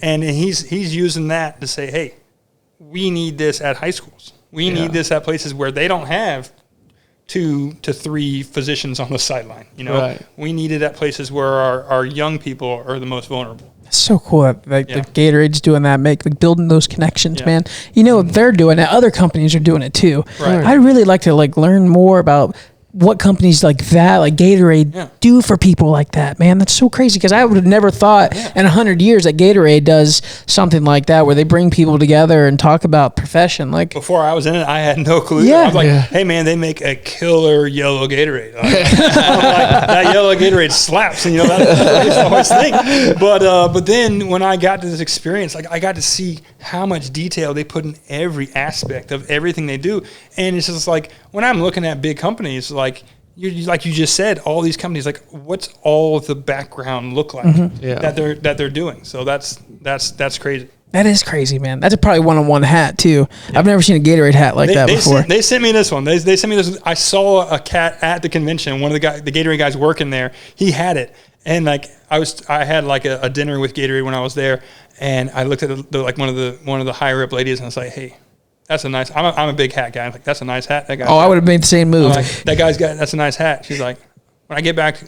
And he's using that to say, hey, we need this at high schools. We need this at places where they don't have 2 to 3 physicians on the sideline. Right. We need it at places where our young people are the most vulnerable. It's so cool that the Gatorade's doing that, building those connections, man. They're doing it. Other companies are doing it too. Right. I'd really like to learn more about what companies like that, like Gatorade, do for people like that, man. That's so crazy, because I would have never thought in 100 years that Gatorade does something like that, where they bring people together and talk about profession. Like, before I was in it, I had no clue. Yeah. I was like, hey, man, they make a killer yellow Gatorade. I'm like, that yellow Gatorade slaps, and that's always thing. But then when I got to this experience, I got to see how much detail they put in every aspect of everything they do. And it's just like, when I'm looking at big companies, like you just said, all these companies, like, what's all the background look like that they're doing? So that's crazy. that is crazy, man. That's probably one-on-one hat too. I've never seen a Gatorade hat like that before. They sent me this one. They sent me this. I saw a cat at the convention. One of the Gatorade guys working there, he had it. And like I had like a dinner with Gatorade when I was there, and I looked at like one of the higher up ladies, and I was like, hey, that's a nice. I'm a big hat guy. I'm like, that's a nice hat. That guy. Oh, I would have made the same move. Like, that guy's got. That's a nice hat. She's like, when I get back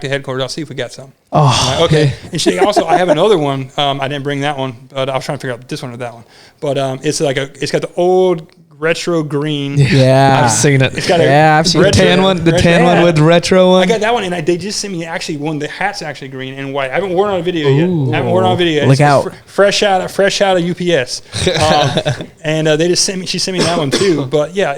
to headquarters, I'll see if we got some. Oh, like, okay. And she also, I have another one. I didn't bring that one, but I was trying to figure out this one or that one. But it's got the old retro green. Yeah, I've seen it. It's got I've seen the tan one with retro one. I got that one, and they just sent me actually one. The hat's actually green and white. I haven't worn it on a video yet. I haven't worn it on a video yet. Look out! Fresh out of UPS. And they just sent me. She sent me that one too. But yeah,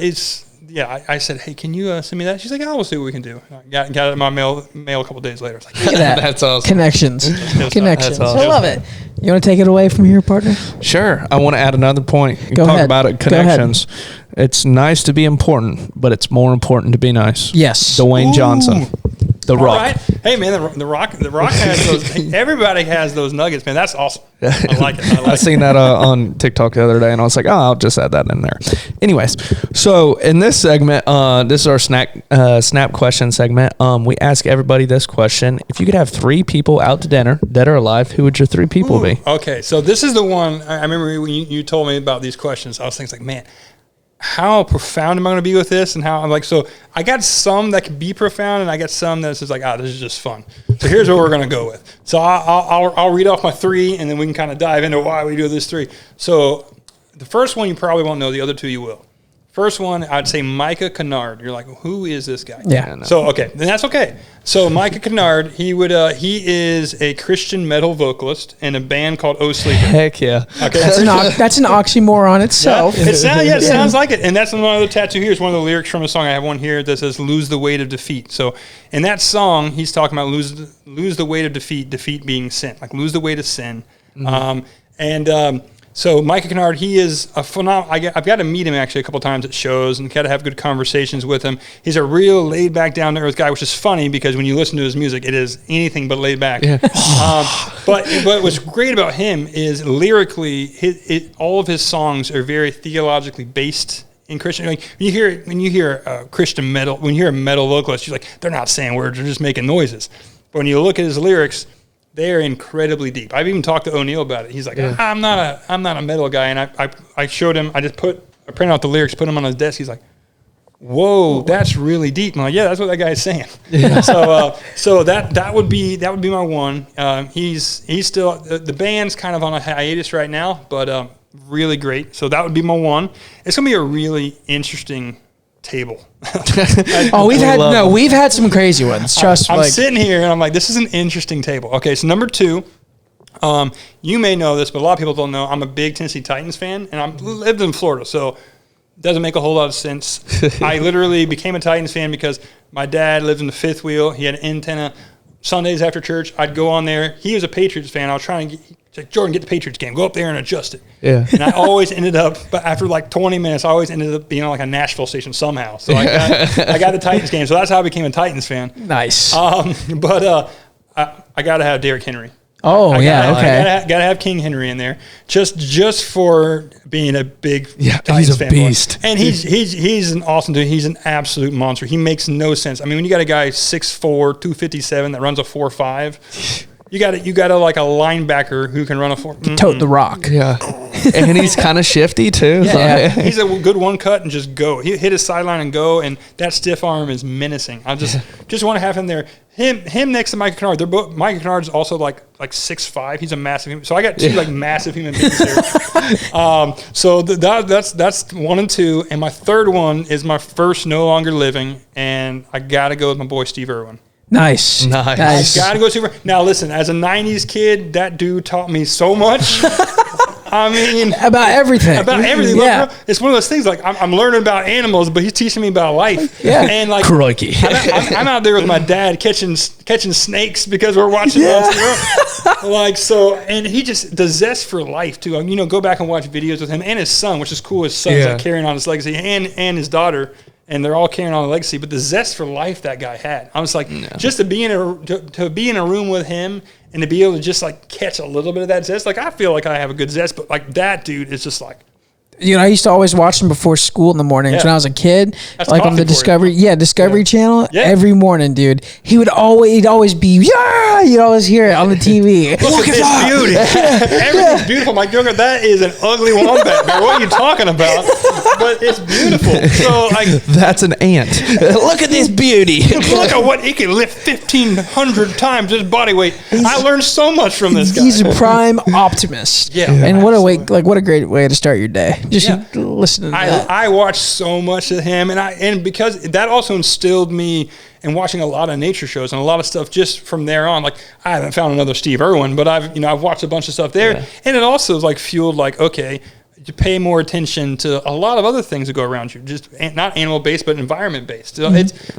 I said, hey, can you send me that? She's like, oh, we'll see what we can do. I got it in my mail a couple days later. It's like, Look at that. That's awesome. Connections. That's awesome. I love it. You want to take it away from here, partner? Sure. I want to add another point. You Go talk ahead. about it. Connections. It's nice to be important, but it's more important to be nice. Yes. Dwayne Johnson. The all Rock. right. Hey, man, the Rock has those. Everybody has those nuggets, man. That's awesome. I like it. I seen that on TikTok the other day, and I was like, oh, I'll just add that in there. Anyways, so in this segment, this is our snap question segment. We ask everybody this question. If you could have 3 people out to dinner, dead or alive, who would your 3 people be? Okay, so this is the one. I remember when you told me about these questions, I was thinking, like, man, how profound am I going to be with this? And how I'm like, so I got some that can be profound, and I got some that's just like, this is just fun. So here's what we're going to go with. So I'll read off my 3, and then we can kind of dive into why we do this 3. So the first one you probably won't know. The other 2 you will. First one, I'd say Micah Kennard. You're like, who is this guy? Yeah. So, okay, then that's okay. So Micah Kennard, he is a Christian metal vocalist in a band called Oh Sleeper. Heck yeah. Okay. That's an oxymoron itself. It sounds like it. And that's another tattoo here. It's one of the lyrics from a song. I have one here that says, lose the weight of defeat. So in that song, he's talking about lose the weight of defeat being sin. Like lose the weight of sin. Mm-hmm. So Micah Kennard, he is a phenomenal. I've got to meet him actually a couple times at shows and got to have good conversations with him. He's a real laid back, down to earth guy, which is funny because when you listen to his music, it is anything but laid back. Yeah. But what's great about him is lyrically, all of his songs are very theologically based in Christian. Like when you hear Christian metal, when you hear a metal vocalist, you're like, they're not saying words, they're just making noises. But when you look at his lyrics, they are incredibly deep. I've even talked to O'Neill about it. He's like, I'm not a metal guy, and I showed him. I printed out the lyrics, put them on his desk. He's like, whoa, that's really deep. I'm like, yeah, that's what that guy is saying. Yeah. So that would be my one. He's still the band's kind of on a hiatus right now, but really great. So that would be my one. It's gonna be a really interesting table. We've had some crazy ones. Trust me. I'm sitting here and I'm like, this is an interesting table. Okay, so number 2, you may know this, but a lot of people don't know. I'm a big Tennessee Titans fan, and I lived in Florida, so it doesn't make a whole lot of sense. I literally became a Titans fan because my dad lived in the fifth wheel. He had an antenna. Sundays after church, I'd go on there. He was a Patriots fan. I was trying to get Jordan, get the Patriots game. Go up there and adjust it. Yeah. And I always ended up, but after like 20 minutes, I always ended up being on like a Nashville station somehow. So I got the Titans game. So that's how I became a Titans fan. Nice. But I got to have Derrick Henry. Oh, okay. Got to have King Henry in there just for being a big Titans he's a fan beast. And he's an awesome dude. He's an absolute monster. He makes no sense. I mean, when you got a guy 6'4", 257 that runs a 4.5, you got like a linebacker who can run a 4. Tote the rock. Yeah. And he's kind of shifty too. Yeah. He's a good one cut and just go. He hit his sideline and go, and that stiff arm is menacing. I just want to have him there. Him next to Micah Kennard. They're both. Micah Kennard's also like 6'5". He's a massive human. So I got 2 like massive human beings there. So that's 1 and 2, and my third one is my first no longer living, and I got to go with my boy Steve Irwin. Nice. Gotta go Super. Now listen, as a '90s kid, that dude taught me so much. I mean, about everything. Yeah. Look, it's one of those things. Like I'm learning about animals, but he's teaching me about life. Yeah. And like, crikey. I'm out there with my dad catching snakes because we're watching. Like so, and he just the zest for life too. You know, go back and watch videos with him and his son, which is cool. His son's like carrying on his legacy, and his daughter. And they're all carrying on the legacy, but the zest for life that guy had, I was like, just to be in a room with him and to be able to just like catch a little bit of that zest. Like I feel like I have a good zest, but like that dude is just like, I used to always watch him before school in the mornings when I was a kid, That's like on the coffee for you. Discovery Channel. Yeah. Every morning, dude, he'd always be, you'd always hear it on the TV. Look at this beauty. Everything's beautiful. My Joker, that is an ugly wombat, man. What are you talking about? But it's beautiful. So That's an ant. Look at this beauty. look at what he can lift 1,500 times his body weight. I learned so much from this guy. He's a prime optimist. Yeah. And what a great way to start your day. Just listen to that. I watched so much of him, and because that also instilled me in watching a lot of nature shows and a lot of stuff just from there on. Like, I haven't found another Steve Irwin, but I've watched a bunch of stuff there, and it also like fueled okay, to pay more attention to a lot of other things that go around you, just not animal based but environment based. So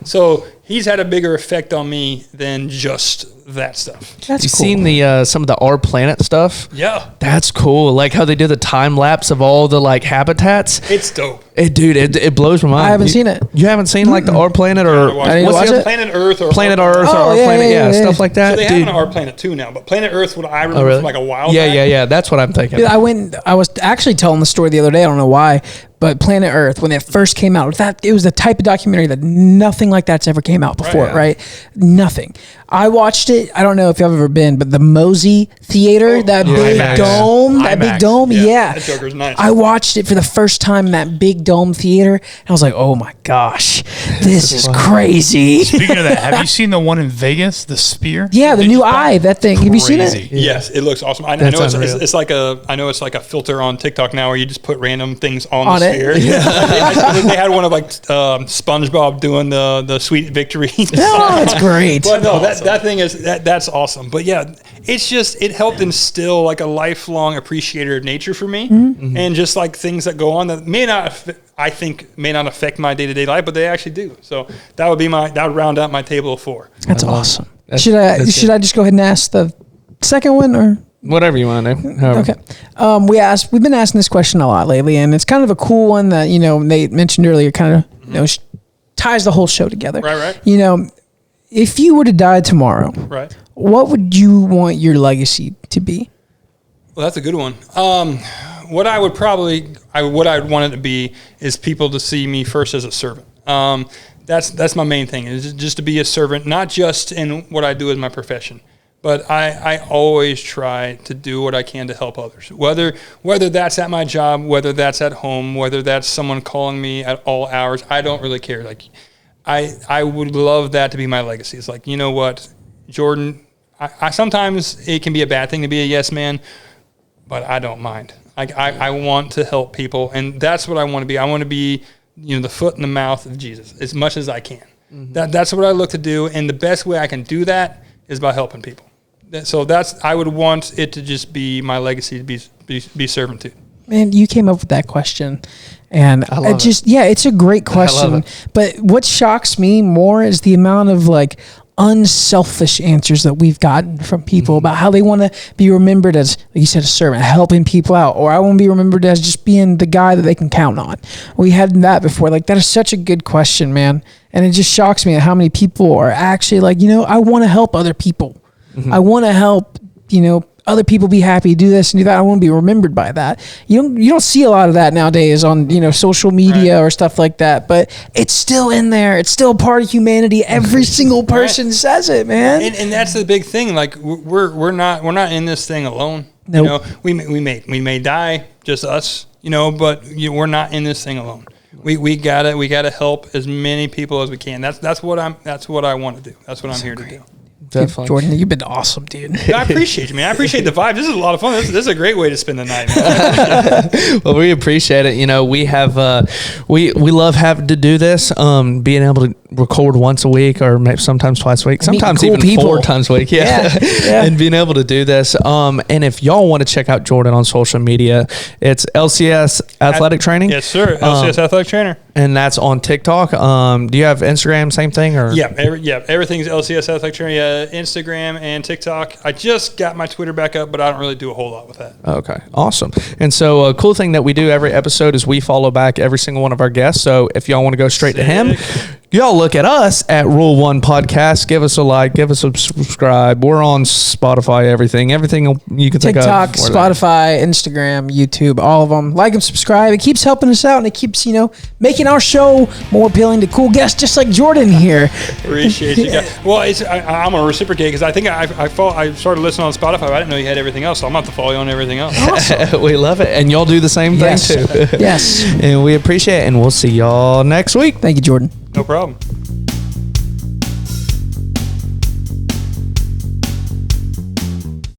so he's had a bigger effect on me than just that stuff. That's You cool. seen the some of the Our Planet stuff? Yeah, That's cool. Like how they do the time lapse of all the like habitats. it's dope. It blows my mind. I haven't seen it. You haven't seen like the Our Planet or I need to what's watch the it. other- Planet Earth or Planet Earth or Oh, Our yeah, Planet, yeah, yeah. stuff like that. So they Dude. have an Our Planet 2 now, but Planet Earth, what I remember Oh, really? from like a while Yeah, back. yeah. That's what I'm thinking. Dude, I was actually telling the story the other day. I don't know why, but Planet Earth, when it first came out, it was the type of documentary that nothing like that's ever came out before, right? Nothing. I watched it. I don't know if you've ever been, but the Mosey Theater, that big IMAX. dome, that big IMAX. dome, Yeah, that Joker's nice. I watched it for the first time in that big dome theater, and I was like, oh my gosh, this is crazy. Speaking of that, have you seen the one in Vegas, the Spear? Yeah, the new Eye, that thing. Have you seen it? Crazy. Yes, it looks awesome. I That's know unreal. it's like a filter on TikTok now where you just put random things on On the it. sphere. they had one of SpongeBob doing the sweet victory. Oh, it's great. But no, that thing that's awesome. But yeah, it helped instill like a lifelong appreciator of nature for me, and just like things that go on that may not affect my day to day life, but they actually do. So that would round out my table of 4. That's awesome. That's- Should that's I just go ahead and ask the second one or? Whatever you want to do. However. Okay. We've been asking this question a lot lately, and it's kind of a cool one that, Nate mentioned earlier, kind of, ties the whole show together. Right. If you were to die tomorrow, Right. what would you want your legacy to be? Well, that's a good one. What I'd want it to be is people to see me first as a servant. That's my main thing, is just to be a servant, not just in what I do as my profession, but I always try to do what I can to help others. Whether that's at my job, whether that's at home, whether that's someone calling me at all hours, I don't really care. Like, I would love that to be my legacy. It's like, you know what, Jordan, I sometimes it can be a bad thing to be a yes man, but I don't mind. I want to help people, and that's what I want to be. I want to be, the foot in the mouth of Jesus as much as I can. That's what I look to do, and the best way I can do that is by helping people. So I would want it to just be my legacy, to be servitude. Man, you came up with that question, and I love it. it's a great question. it. But what shocks me more is the amount of like unselfish answers that we've gotten from people about how they want to be remembered as, like you said, a servant, helping people out, or I want to be remembered as just being the guy that they can count on. We had that before. Like, that is such a good question, man. And it just shocks me at how many people are actually like, I want to help other people. I want to help, other people be happy, do this and do that. I want to be remembered by that. You don't see a lot of that nowadays on, social media or stuff like that, but it's still in there. It's still part of humanity. Every single person says it, man. And that's the big thing. Like, we're not in this thing alone. Nope. We may die, just us, but we're not in this thing alone. We gotta help as many people as we can. That's what I want to do. That's what I'm here to do. Definitely. Jordan, you've been awesome, dude. I appreciate you, man. I appreciate the vibe. This is a lot of fun. This is a great way to spend the night, man. Well, we appreciate it. We have we love having to do this. Being able to record once a week, or maybe sometimes twice a week, sometimes cool even people. 4 times a week. Yeah. Yeah. And being able to do this. And if y'all want to check out Jordan on social media, it's LCS Athletic Training. Yes, sir. LCS Athletic Trainer. And that's on TikTok. Do you have Instagram? Same thing, or Everything's LCS Athletic Trainer. Instagram and TikTok. I just got my Twitter back up, but I don't really do a whole lot with that. Okay, awesome. And so a cool thing that we do every episode is we follow back every single one of our guests. So if y'all want to go straight to him, Y'all look at us at Rule One Podcast. Give us a like. Give us a subscribe. We're on Spotify. Everything you can think of. TikTok, Spotify, Instagram, YouTube, all of them. Like and subscribe. It keeps helping us out, and it keeps making our show more appealing to cool guests just like Jordan here. Appreciate you guys. Well, I'm gonna reciprocate because I think I started listening on Spotify. But I didn't know you had everything else, so I'm about to follow you on everything else. Awesome. We love it, and y'all do the same thing too. Yes. And we appreciate it, and we'll see y'all next week. Thank you, Jordan. No problem.